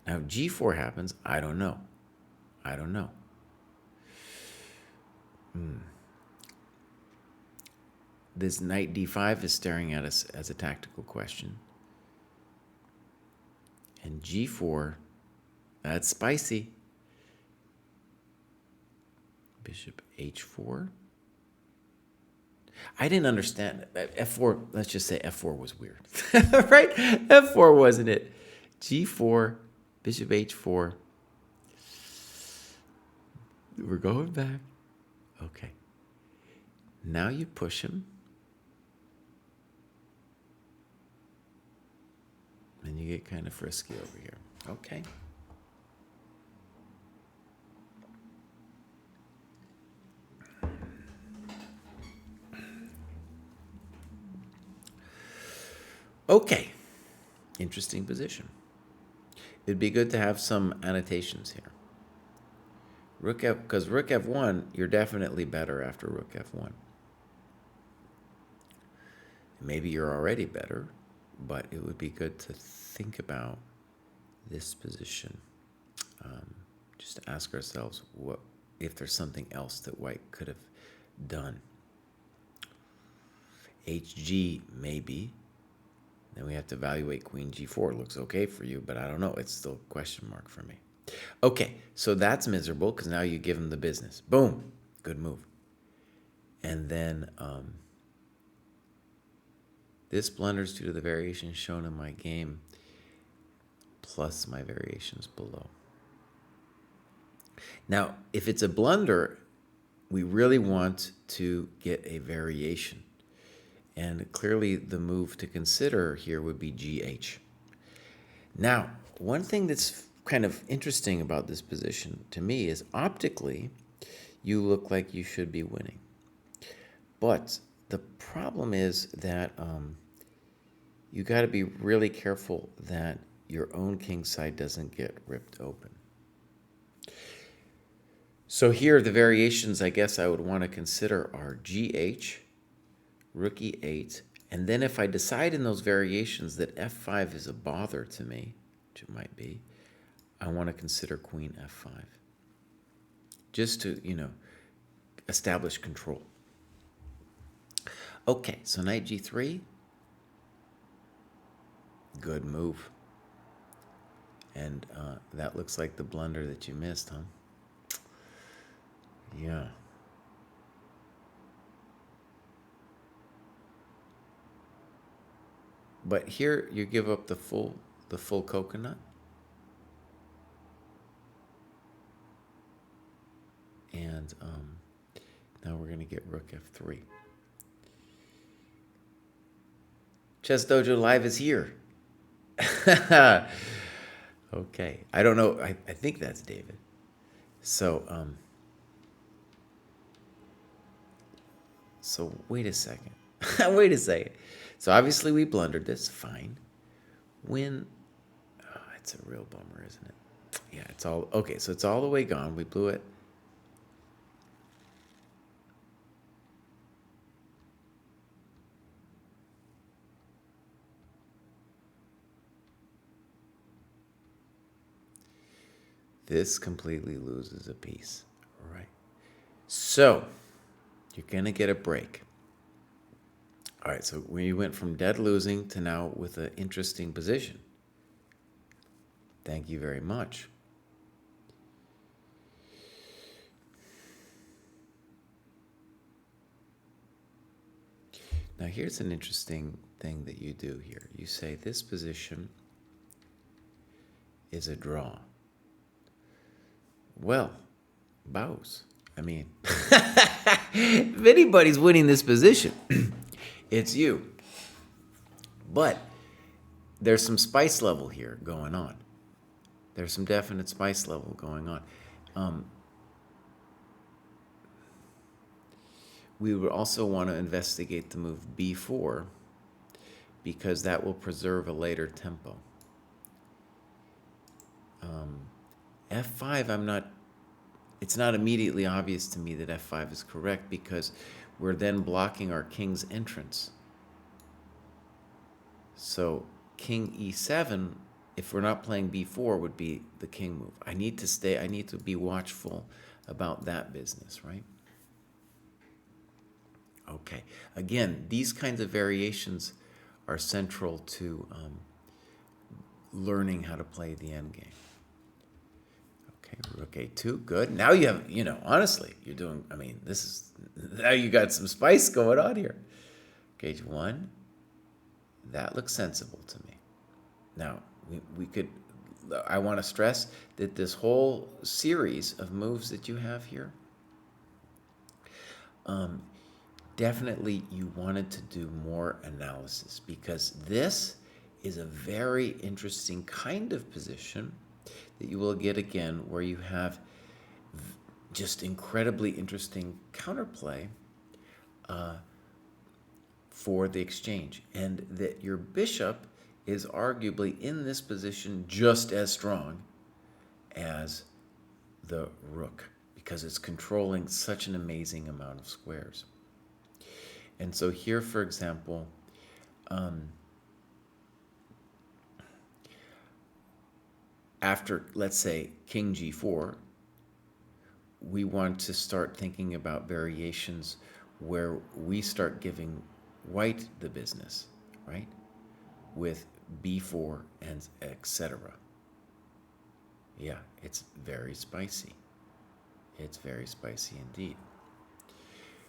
Now if g4 happens, I don't know. This knight d5 is staring at us as a tactical question. And g4, that's spicy. Bishop h4. I didn't understand. f4, let's just say f4 was weird. Right? f4 wasn't it. g4, bishop h4. We're going back. Okay. Now you push him. And you get kind of frisky over here. Okay. Okay. Interesting position. it'd be good to have some annotations here. Because Rook F1, you're definitely better after Rook F1. Maybe you're already better, but it would be good to think about this position. Just to ask ourselves what if there's something else that White could have done. HG, maybe. Then we have to evaluate Queen G4. Looks okay for you, but I don't know. It's still a question mark for me. Okay, so that's miserable because now you give him the business. Boom. Good move. And then this blunders due to the variations shown in my game plus my variations below. Now, if it's a blunder, we really want to get a variation. And clearly the move to consider here would be GH. Now, one thing that's kind of interesting about this position to me is optically, you look like you should be winning. But the problem is that you got to be really careful that your own king side doesn't get ripped open. So here, the variations I guess I would want to consider are GH, Rook E8, and then if I decide in those variations that F5 is a bother to me, which it might be, I want to consider Queen F5. Just to, establish control. Okay, so Knight G3. Good move. And that looks like the blunder that you missed, huh? Yeah. But here you give up the full coconut. And now we're going to get Rook F3. ChessDojo Live is here. Okay. I don't know. I think that's David. So, wait a second. Wait a second. So obviously we blundered this. Fine. It's a real bummer, isn't it? Yeah, it's all, okay, so it's all the way gone. We blew it. This completely loses a piece. All right. So you're going to get a break. All right, so we went from dead losing to now with an interesting position. Thank you very much. Now here's an interesting thing that you do here. You say this position is a draw. Well, bows. I mean, if anybody's winning this position, it's you. But there's some spice level here going on. There's some definite spice level going on. We would also want to investigate the move B4 because that will preserve a later tempo. F5, it's not immediately obvious to me that F5 is correct because we're then blocking our king's entrance. So King E7, if we're not playing B4, would be the king move. I need to be watchful about that business, right? Okay. Again, these kinds of variations are central to learning how to play the endgame. Okay, Rook A2, good. Now you have, honestly, you're doing, now you got some spice going on here. Gauge 1, that looks sensible to me. Now, I want to stress that this whole series of moves that you have here, definitely you wanted to do more analysis because this is a very interesting kind of position that you will get again where you have just incredibly interesting counterplay for the exchange, and that your bishop is arguably in this position just as strong as the rook, because it's controlling such an amazing amount of squares. And so here, for example, after, let's say, king g4, we want to start thinking about variations where we start giving white the business, right? With b4 and etc. Yeah, it's very spicy. It's very spicy indeed.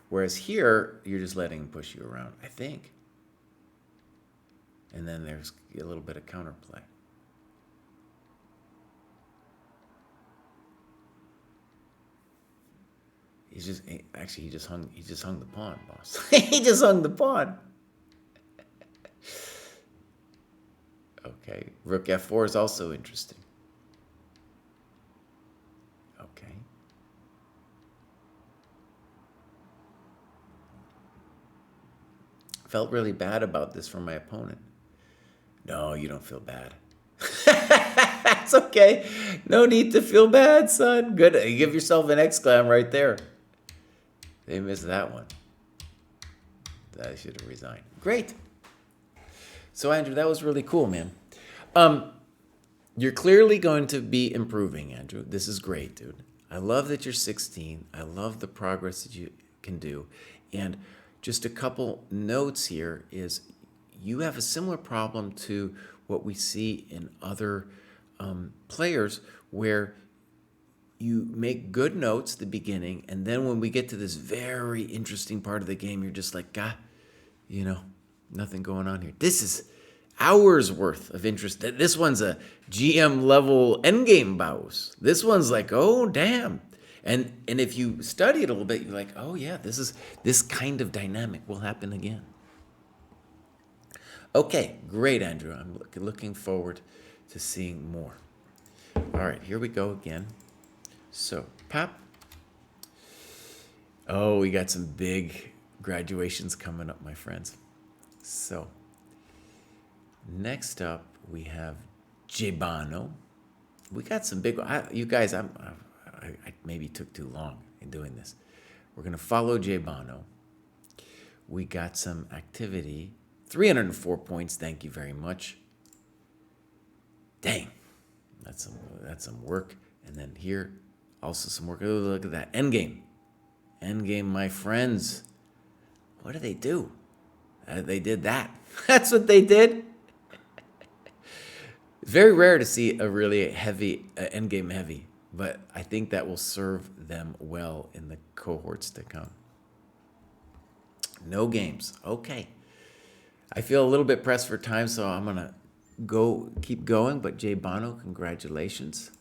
Whereas here, you're just letting him push you around, I think. And then there's a little bit of counterplay. He just hung the pawn, boss. He just hung the pawn. Okay, rook f4 is also interesting. Okay. Felt really bad about this from my opponent. No, you don't feel bad. It's okay. No need to feel bad, son. Good. You give yourself an exclam right there. They missed that one. I should have resigned. Great. So, Andrew, that was really cool, man. You're clearly going to be improving, Andrew. This is great, dude. I love that you're 16. I love the progress that you can do. And just a couple notes here is you have a similar problem to what we see in other players, where you make good notes at the beginning, and then when we get to this very interesting part of the game, you're just like, nothing going on here. This is hours worth of interest. This one's a GM level endgame bows. This one's like, oh, damn. And if you study it a little bit, you're like, oh, yeah, this kind of dynamic will happen again. Okay, great, Andrew. I'm looking forward to seeing more. All right, here we go again. So, pop. Oh, we got some big graduations coming up, my friends. So, next up, we have Jebano. We got some big, you guys, I maybe took too long in doing this. We're going to follow Jebano. We got some activity. 304 points, thank you very much. Dang, that's some work. And then here, also some work. Oh, look at that, endgame. Endgame, my friends. What did they do? They did that. That's what they did. It's very rare to see a really heavy, endgame heavy, but I think that will serve them well in the cohorts to come. No games. Okay. I feel a little bit pressed for time, so I'm going to keep going, but Jebano, congratulations.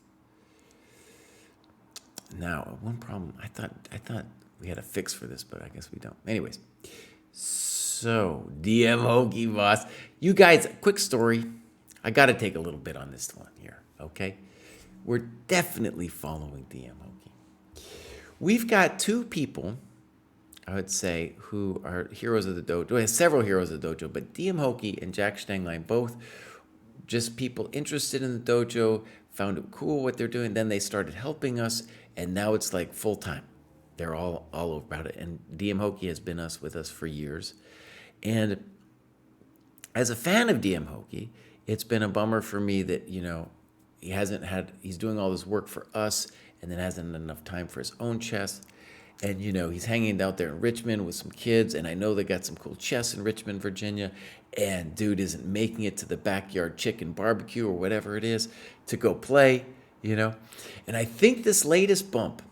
Now, one problem, I thought we had a fix for this, but I guess we don't. Anyways, so DM Hokie, boss. You guys, quick story. I got to take a little bit on this one here, okay? We're definitely following DM Hokie. We've got two people, I would say, who are heroes of the dojo. We have several heroes of the dojo, but DM Hokie and Jack Stenglein, both just people interested in the dojo, found it cool what they're doing. Then they started helping us, and now it's like full time. They're all over about it. And DM Hokie has been with us for years. And as a fan of DM Hokie, it's been a bummer for me that, he's doing all this work for us and then hasn't enough time for his own chess. And, he's hanging out there in Richmond with some kids, and I know they got some cool chess in Richmond, Virginia, and dude isn't making it to the backyard chicken barbecue or whatever it is to go play, And I think this latest bump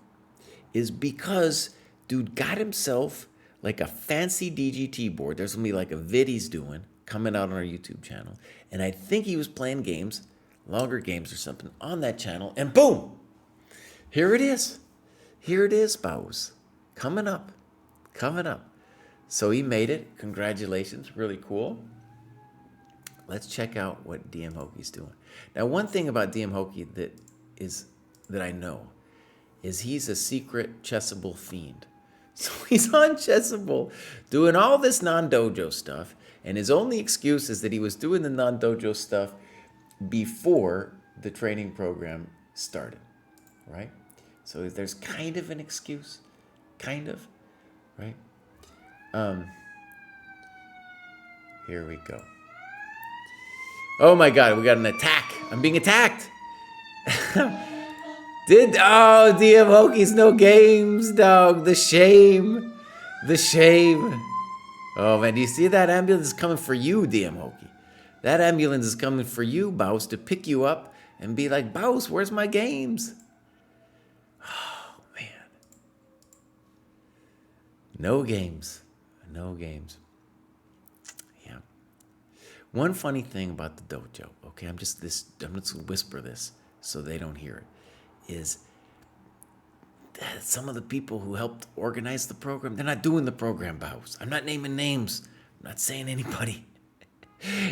is because dude got himself like a fancy DGT board. There's going to be like a vid he's doing coming out on our YouTube channel, and I think he was playing games, longer games or something, on that channel, and boom! Here it is. Here it is, bows. Coming up. So he made it. Congratulations. Really cool. Let's check out what DM Hokie's doing. Now, one thing about DM Hokie that I know is he's a secret Chessable fiend. So he's on Chessable doing all this non-dojo stuff, And his only excuse is that he was doing the non-dojo stuff before the training program started, right? So there's kind of an excuse, kind of, right? Here we go. Oh my God, we got an attack. I'm being attacked. DM Hokies, no games, dog. The shame. The shame. Oh man, do you see that ambulance is coming for you, DM Hokie? That ambulance is coming for you, Baus, to pick you up and be like, Baus, where's my games? Oh man. No games. No games. Yeah. One funny thing about the dojo, okay, I'm just gonna whisper this so they don't hear it, is that some of the people who helped organize the program, they're not doing the program, Baus. I'm not naming names. I'm not saying anybody.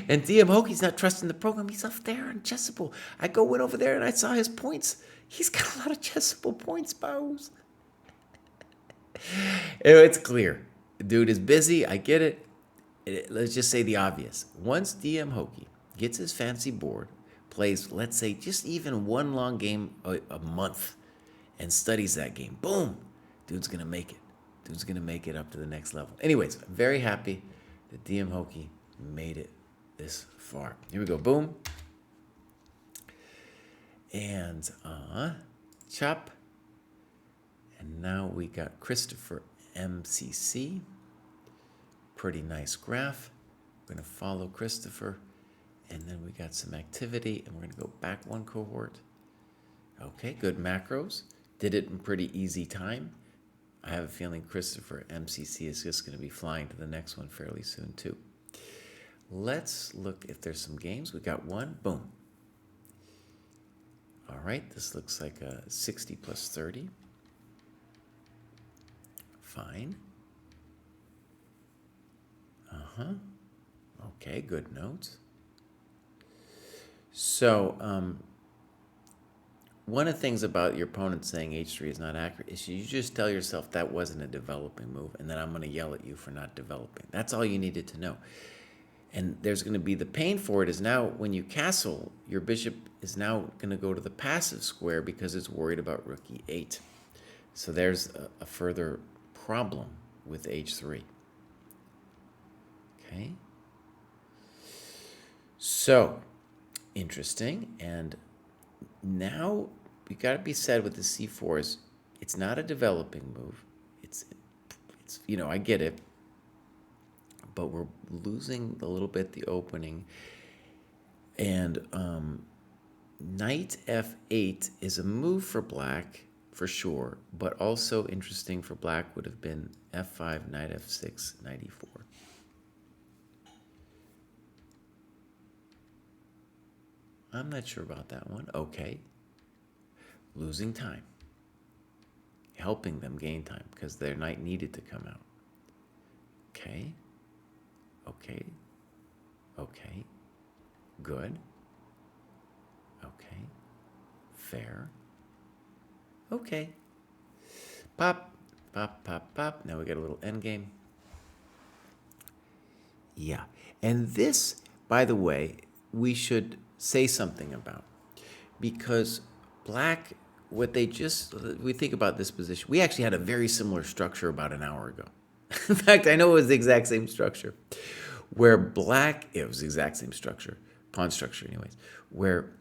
And DM Hokie's not trusting the program. He's up there on Chessable. I went over there and I saw his points. He's got a lot of Chessable points, Baus. It's clear. The dude is busy. I get it. Let's just say the obvious. Once DM Hokie gets his fancy board, plays, let's say, just even one long game a month, and studies that game, boom, dude's going to make it. Dude's going to make it up to the next level. Anyways, I'm very happy that DM Hokie made it this far. Here we go. Boom. And chop. And now we got Christopher MCC. Pretty nice graph. We're going to follow Christopher. And then we got some activity. And we're going to go back one cohort. Okay, good macros. Did it in pretty easy time. I have a feeling Christopher MCC is just going to be flying to the next one fairly soon too. Let's look if there's some games. We got one. Boom. All right, this looks like a 60 plus 30. Fine. Okay, good notes. So, one of the things about your opponent saying h3 is not accurate is you just tell yourself that wasn't a developing move, and then I'm going to yell at you for not developing. That's all you needed to know. And there's going to be the pain for it is now when you castle, your bishop is now going to go to the passive square because it's worried about rook e8. So there's a further problem with h3. Okay. So, interesting. And now we got to be said with the c4 is it's not a developing move. It's I get it. But we're losing a little bit the opening. And knight f8 is a move for black, for sure. But also interesting for black would have been f5, knight f6, knight e4. I'm not sure about that one. Okay. Losing time. Helping them gain time because their knight needed to come out. Okay. Okay. Okay. Good. Okay. Fair. Okay. Pop. Pop, pop, pop. Now we got a little endgame. Yeah. And this, by the way, we should say something about. Because black, we think about this position. We actually had a very similar structure about an hour ago. In fact, I know it was the exact same structure. Where black, it was the exact same structure, pawn structure anyways, where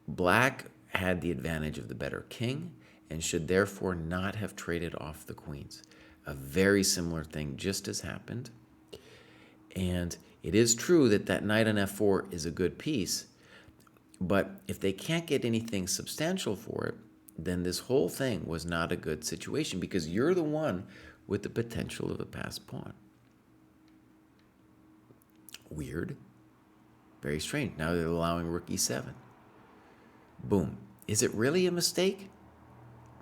black had the advantage of the better king and should therefore not have traded off the queens. A very similar thing just has happened. And it is true that knight on f4 is a good piece, but if they can't get anything substantial for it, then this whole thing was not a good situation because you're the one with the potential of a passed pawn. Weird. Very strange. Now they're allowing rook e7. Boom. Is it really a mistake?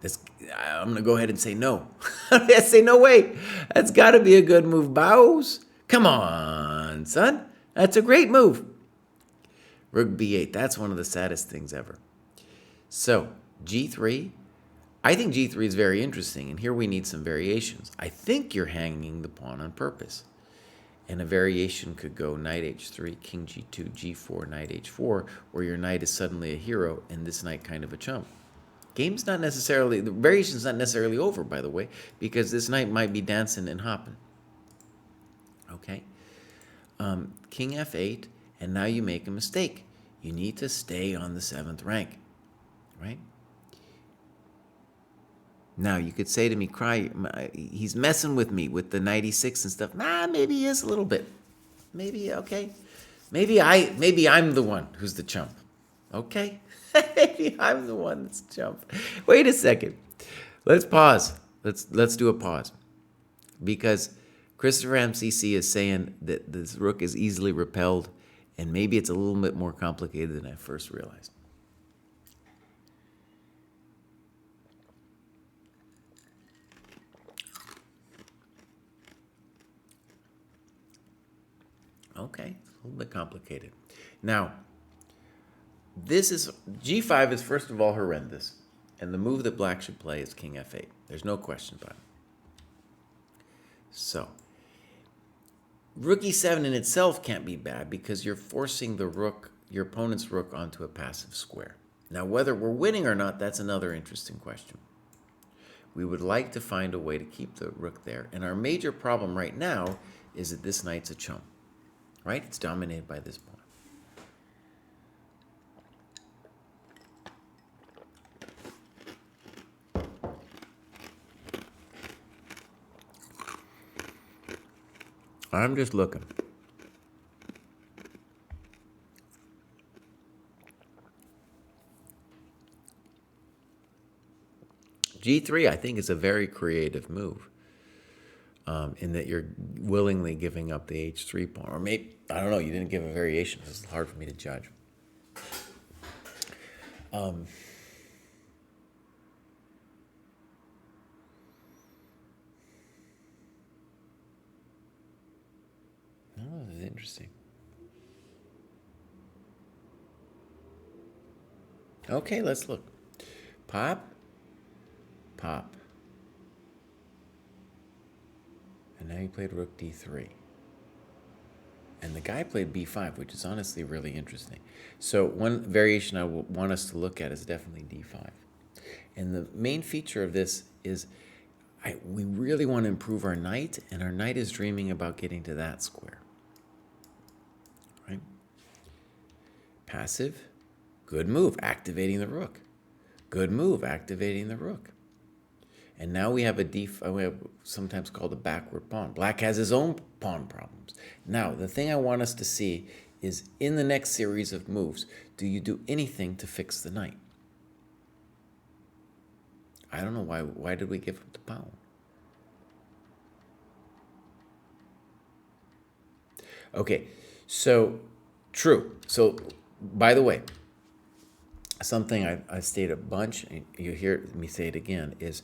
I'm going to go ahead and say no. I say, no way. That's got to be a good move, Baus. Come on, son. That's a great move. Rook b8. That's one of the saddest things ever. So, g3. I think g3 is very interesting, and here we need some variations. I think you're hanging the pawn on purpose. And a variation could go knight h3, king g2, g4, knight h4, where your knight is suddenly a hero and this knight kind of a chump. Game's not necessarily, the variation's not necessarily over, by the way, because this knight might be dancing and hopping. Okay? King f8, and now you make a mistake. You need to stay on the 7th rank, right? Now, you could say to me, Kraai, he's messing with me with the 96 and stuff. Nah, maybe he is a little bit. Maybe, okay. Maybe I'm the one who's the chump. Okay? Maybe I'm the one that's the chump. Wait a second. Let's pause. Let's do a pause. Because Christopher MCC is saying that this rook is easily repelled, and maybe it's a little bit more complicated than I first realized. Okay, it's a little bit complicated. Now, g5 is first of all horrendous, and the move that black should play is king f8. There's no question about it. So, rook e7 in itself can't be bad because you're forcing the rook, your opponent's rook, onto a passive square. Now, whether we're winning or not, that's another interesting question. We would like to find a way to keep the rook there, and our major problem right now is that this knight's a chump. Right? It's dominated by this pawn. I'm just looking. G3, I think, is a very creative move. In that you're willingly giving up the h3 pawn. Or maybe, I don't know, you didn't give a variation. This is hard for me to judge. Oh, this is interesting. Okay, let's look. Pop, pop. And now he played rook d3. And the guy played b5, which is honestly really interesting. So one variation I want us to look at is definitely d5. And the main feature of this is we really want to improve our knight, and our knight is dreaming about getting to that square. Right? Passive, good move, activating the rook. Good move, activating the rook. And now we have we have sometimes called a backward pawn. Black has his own pawn problems. Now, the thing I want us to see is in the next series of moves, do you do anything to fix the knight? I don't know why did we give him the pawn? Okay, so true. So, by the way, something I stated a bunch, and you hear me say it again, is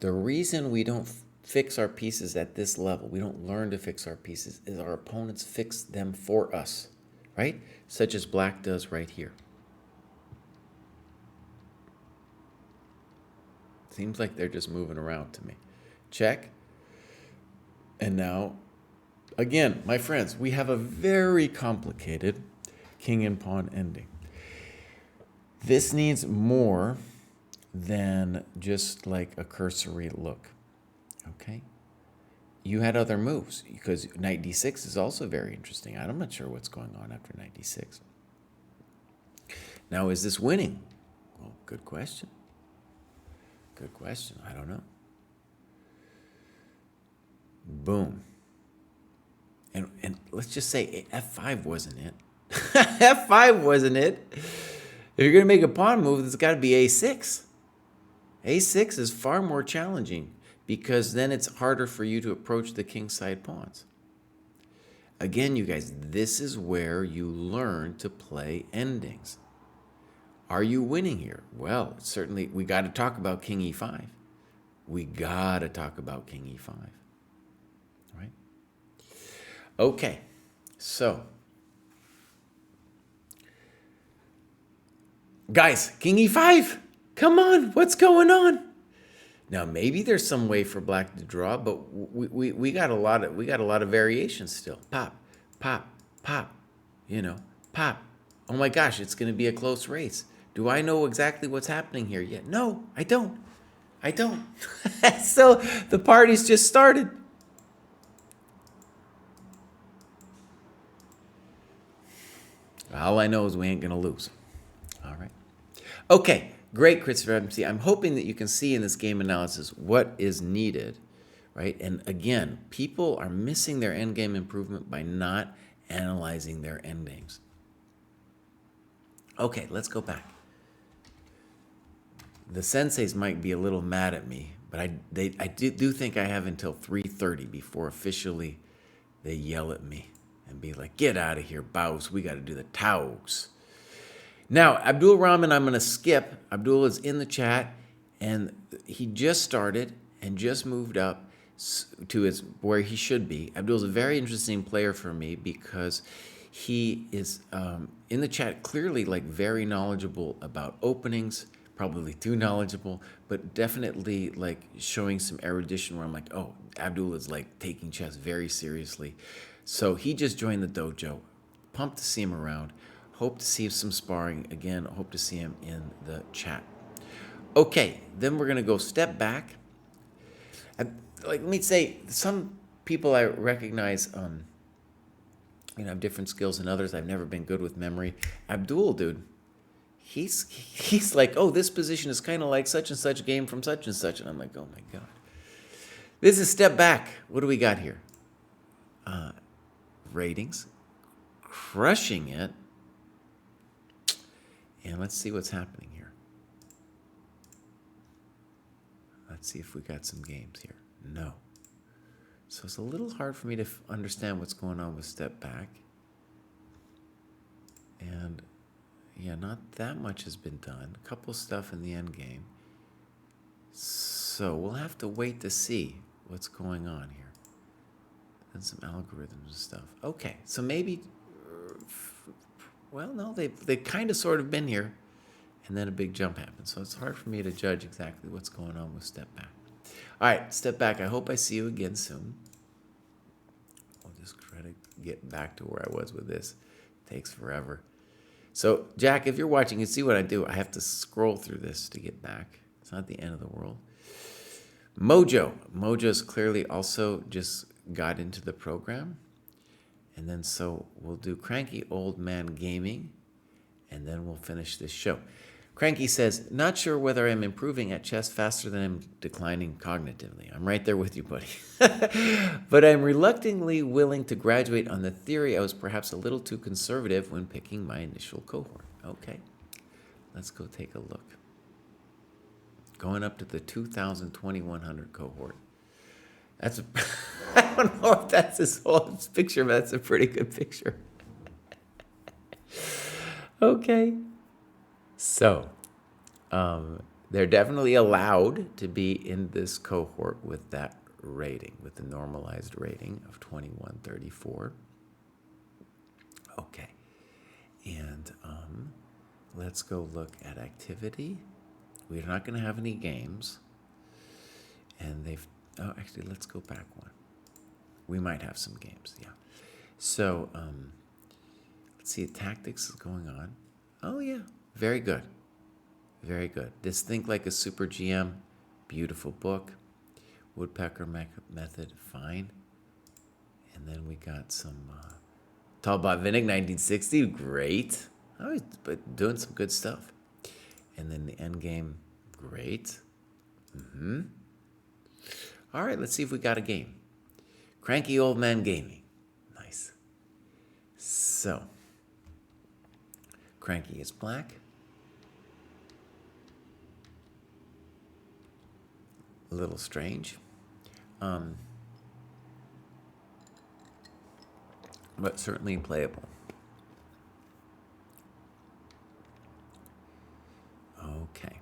the reason we don't fix our pieces at this level, we don't learn to fix our pieces, is our opponents fix them for us, right? Such as black does right here. Seems like they're just moving around to me. Check. And now, again, my friends, we have a very complicated king and pawn ending. This needs more than just like a cursory look, okay? You had other moves, because knight d6 is also very interesting. I'm not sure what's going on after knight d6. Now, is this winning? Well, good question. Good question. I don't know. Boom. And let's just say f5 wasn't it. f5 wasn't it. If you're going to make a pawn move, it's got to be a6. a6 is far more challenging because then it's harder for you to approach the kingside pawns. Again, you guys, this is where you learn to play endings. Are you winning here? Well, certainly we got to talk about king e5. We got to talk about king e5. Right? Okay, so guys, king e5. Come on, what's going on? Now maybe there's some way for black to draw, but we got a lot of variations still. Pop, pop, pop, pop. Oh my gosh, it's going to be a close race. Do I know exactly what's happening here yet? No, I don't. I don't. So the party's just started. All I know is we ain't going to lose. All right. Okay, great, Christopher MC. I'm hoping that you can see in this game analysis what is needed, right? And again, people are missing their endgame improvement by not analyzing their endgames. Okay, let's go back. The senseis might be a little mad at me, but I do think I have until 3:30 before officially they yell at me and be like, get out of here, Baus. We got to do the Taos. Now, Abdul Rahman, I'm going to skip. Abdul is in the chat, and he just started and just moved up to where he should be. Abdul is a very interesting player for me because he is in the chat clearly like very knowledgeable about openings, probably too knowledgeable, but definitely like showing some erudition where I'm like, oh, Abdul is like taking chess very seriously. So he just joined the dojo. Pumped to see him around. Hope to see some sparring. Again, hope to see him in the chat. Okay, then we're going to go step back. Let me say, some people I recognize have different skills than others. I've never been good with memory. Abdul, dude, he's like, oh, this position is kind of like such and such game from such and such. And I'm like, oh, my God. This is step back. What do we got here? Ratings. Crushing it. And let's see what's happening here. Let's see if we got some games here. No. So it's a little hard for me to understand what's going on with step back. And yeah, not that much has been done. A couple stuff in the end game. So we'll have to wait to see what's going on here. And some algorithms and stuff. Okay, so maybe, well, no, they kind of sort of been here, and then a big jump happened. So it's hard for me to judge exactly what's going on with step back. All right, step back. I hope I see you again soon. I'll just try to get back to where I was with this. It takes forever. So, Jack, if you're watching, you see what I do. I have to scroll through this to get back. It's not the end of the world. Mojo's clearly also just got into the program. And then so we'll do Cranky Old Man Gaming, and then we'll finish this show. Cranky says, not sure whether I'm improving at chess faster than I'm declining cognitively. I'm right there with you, buddy. But I'm reluctantly willing to graduate on the theory I was perhaps a little too conservative when picking my initial cohort. Okay, let's go take a look. Going up to the 2,100 cohort. That's I don't know if that's his whole picture, but that's a pretty good picture. Okay. So, they're definitely allowed to be in this cohort with that rating, with the normalized rating of 2134. Okay. And let's go look at activity. We're not going to have any games. And oh, actually, let's go back one. We might have some games, yeah. So, let's see, tactics is going on. Oh, yeah, very good. Very good. This Think Like a Super GM, beautiful book. Woodpecker Method, fine. And then we got some Talbot Vinnick, 1960, great. I was doing some good stuff. And then the end game, great. All right, let's see if we got a game. Cranky Old Man Gaming. Nice. So, Cranky is black. A little strange. But certainly playable. Okay.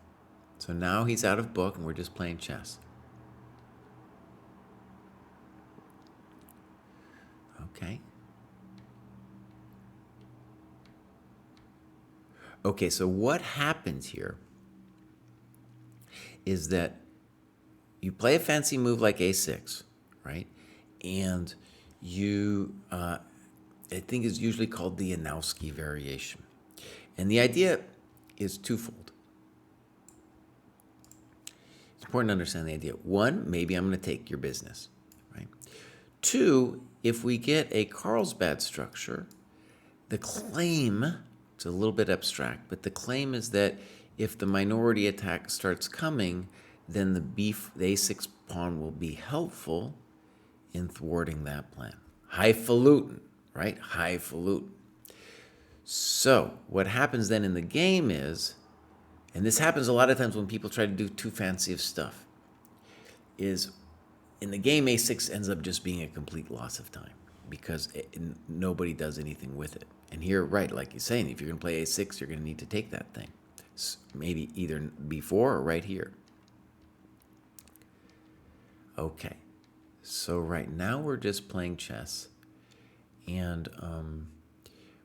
So now he's out of book and we're just playing chess. Okay. Okay, so what happens here is that you play a fancy move like a6, right? And you, I think is usually called the Kavutskiy variation. And the idea is twofold. It's important to understand the idea. One, maybe I'm going to take your business, right? Two, if we get a Carlsbad structure, the claim, it's a little bit abstract, but the claim is that if the minority attack starts coming, then the a6 pawn will be helpful in thwarting that plan. Highfalutin, right? Highfalutin. So what happens then in the game is, and this happens a lot of times when people try to do too fancy of stuff, is in the game a6 ends up just being a complete loss of time because nobody does anything with it. And here, right, like you're saying, if you're going to play a6, you're going to need to take that thing. Maybe either before or right here. Okay, so right now we're just playing chess, and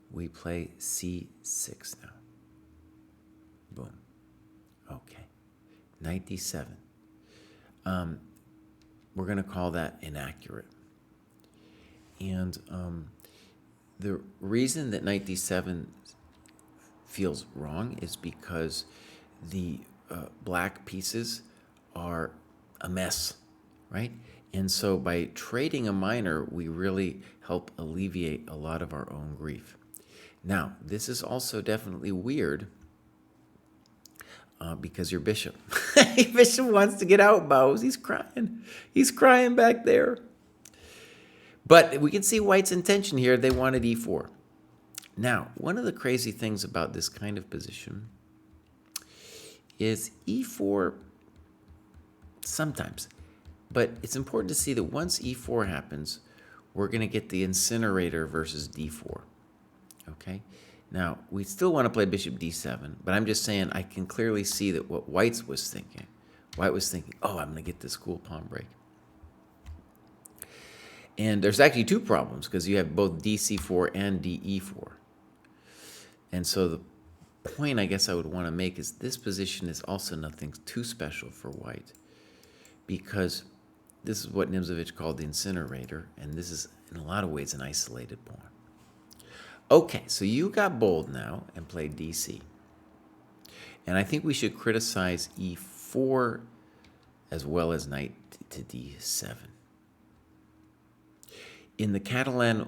we play c6 now. Boom. Okay, knight d7. We're going to call that inaccurate. And the reason that knight d7 feels wrong is because the black pieces are a mess, right? And so by trading a minor, we really help alleviate a lot of our own grief. Now, this is also definitely weird because your bishop. Your bishop wants to get out, Bows. He's crying. He's crying back there. But we can see White's intention here. They wanted e4. Now, one of the crazy things about this kind of position is e4 sometimes. But it's important to see that once e4 happens, we're going to get the incinerator versus d4. Okay? Now, we still want to play bishop d7, but I'm just saying I can clearly see that what White was thinking. White was thinking, oh, I'm going to get this cool pawn break. And there's actually two problems because you have both dc4 and de4. And so the point I guess I would want to make is this position is also nothing too special for White because this is what Nimzovich called the incinerator, and this is in a lot of ways an isolated pawn. Okay, so you got bold now and played dc. And I think we should criticize e4 as well as knight to d7. In the Catalan,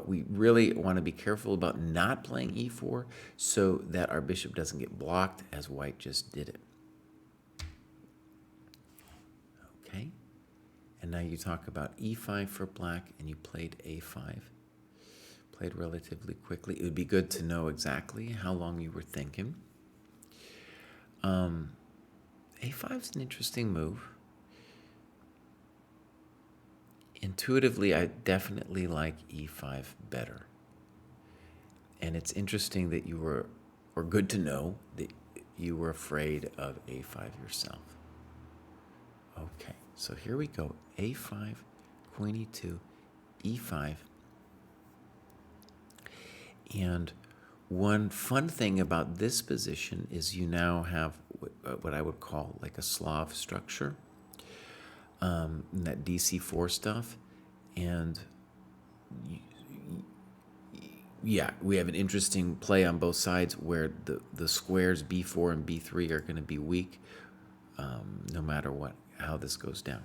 we really want to be careful about not playing e4 so that our bishop doesn't get blocked as White just did it. Okay, and now you talk about e5 for black, and you played a5. Played relatively quickly. It would be good to know exactly how long you were thinking. A5 is an interesting move. Intuitively, I definitely like e5 better. And it's interesting that you were, or good to know, that you were afraid of a5 yourself. Okay, so here we go. a5, queen e2, e5. And one fun thing about this position is you now have what I would call like a Slav structure. That dc4 stuff, and yeah, we have an interesting play on both sides where the squares b4 and b3 are going to be weak no matter how this goes down.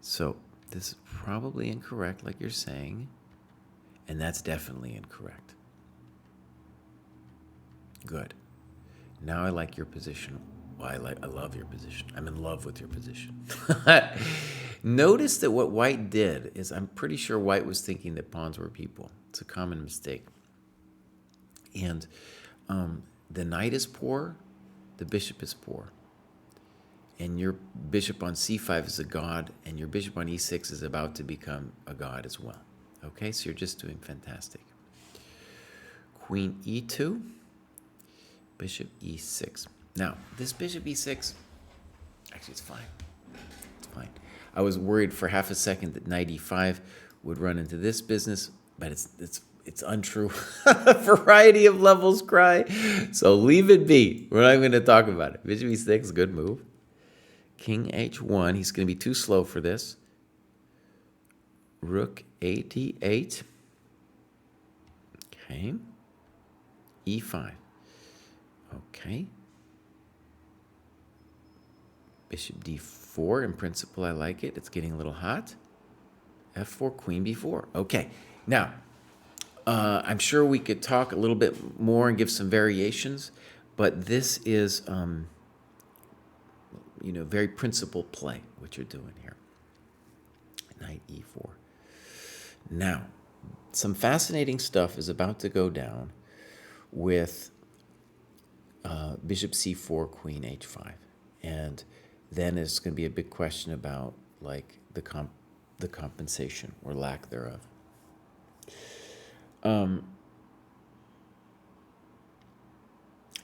So this is probably incorrect like you're saying, and that's definitely incorrect. Good. Now I like your position. Well, I love your position. I'm in love with your position. Notice that what White did is, I'm pretty sure White was thinking that pawns were people. It's a common mistake. And the knight is poor, the bishop is poor. And your bishop on c5 is a god, and your bishop on e6 is about to become a god as well. Okay, so you're just doing fantastic. Queen e2, bishop e6. Now, this bishop e6, actually it's fine. It's fine. I was worried for half a second that knight e5 would run into this business, but it's untrue. A variety of levels, Kraai. So leave it be. We're not going to talk about it. Bishop e6, good move. King h1. He's going to be too slow for this. Rook a d8. Okay. e5. Okay. Bishop d4. In principle, I like it. It's getting a little hot. f4, queen b4. Okay. Now, I'm sure we could talk a little bit more and give some variations, but this is, very principled play, what you're doing here. Knight e4. Now, some fascinating stuff is about to go down with bishop c4, queen h5. And then it's going to be a big question about, like, the compensation or lack thereof.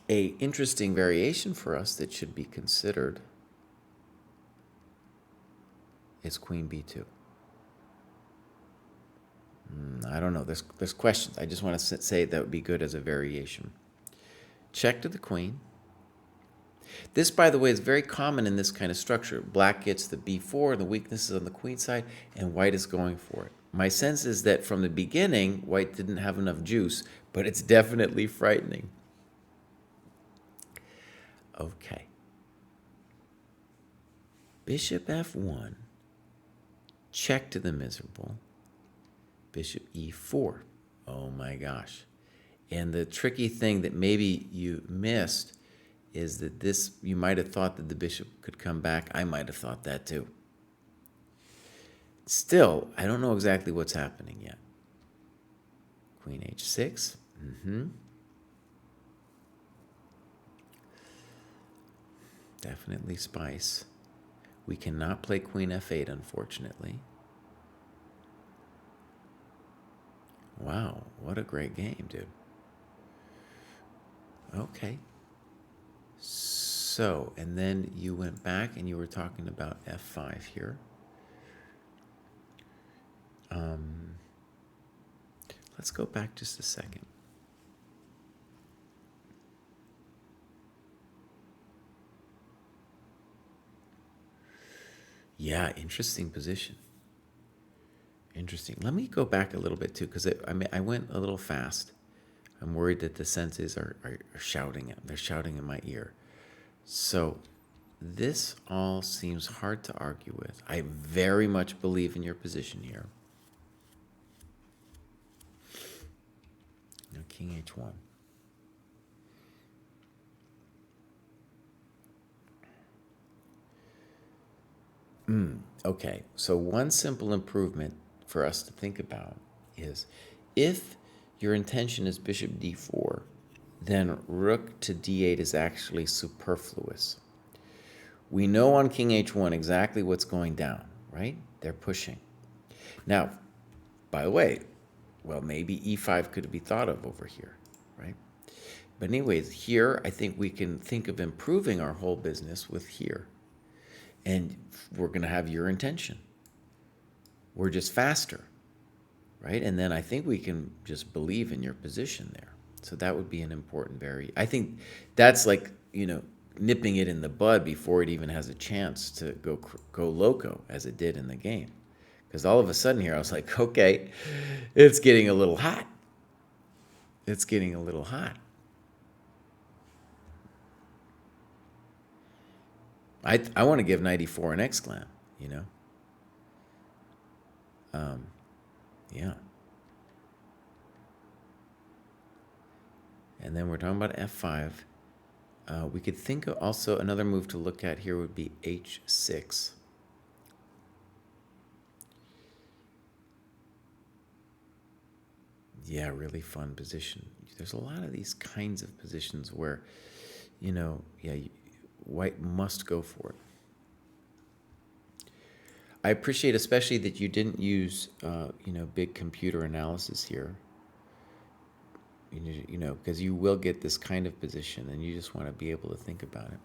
A interesting variation for us that should be considered is queen b2. I don't know. There's questions. I just want to say that would be good as a variation. Check to the queen. This, by the way, is very common in this kind of structure. Black gets the b4, the weaknesses on the queen side, and white is going for it. My sense is that from the beginning, white didn't have enough juice, but it's definitely frightening. Okay. Bishop f1. Check to the miserable. Bishop e4. Oh my gosh. And the tricky thing that maybe you missed is that this, you might have thought that the bishop could come back. I might have thought that too. Still, I don't know exactly what's happening yet. Queen h6. Definitely spice. We cannot play queen f8, unfortunately. Wow, what a great game, dude. Okay. So, and then you went back and you were talking about f5 here. Let's go back just a second. Yeah, interesting position. Interesting. Let me go back a little bit too, because I went a little fast. I'm worried that the senses are shouting. They're shouting in my ear. So this all seems hard to argue with. I very much believe in your position here. Now, king h1. Okay, so one simple improvement for us to think about is if your intention is bishop d4, then rook to d8 is actually superfluous. We know on king h1 exactly what's going down, right? They're pushing. Now, by the way, well, maybe e5 could be thought of over here, right? But anyways, here I think we can think of improving our whole business with here. And we're going to have your intention. We're just faster, right? And then I think we can just believe in your position there. So that would be an important I think that's like, nipping it in the bud before it even has a chance to go loco as it did in the game. Because all of a sudden here I was like, okay, it's getting a little hot. It's getting a little hot. I want to give 94 an exclam, Yeah. And then we're talking about f5. We could think of also another move to look at here would be h6. Yeah, really fun position. There's a lot of these kinds of positions where, white must go for it. I appreciate especially that you didn't use, big computer analysis here. Because you will get this kind of position and you just want to be able to think about it.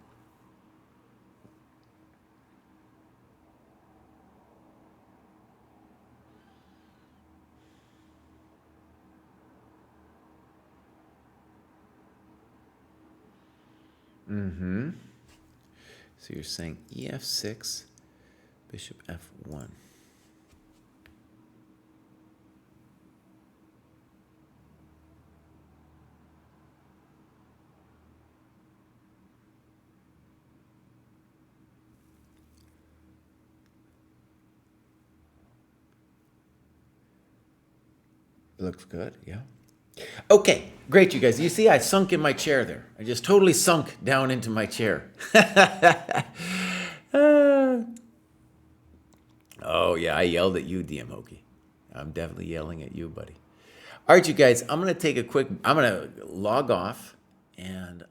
So you're saying ef6, bishop f1. Looks good, yeah. Okay, great, you guys. You see, I sunk in my chair there. I just totally sunk down into my chair. Oh, yeah, I yelled at you, DM Hokie. I'm definitely yelling at you, buddy. All right, you guys, I'm going to take a quick, I'm going to log off and...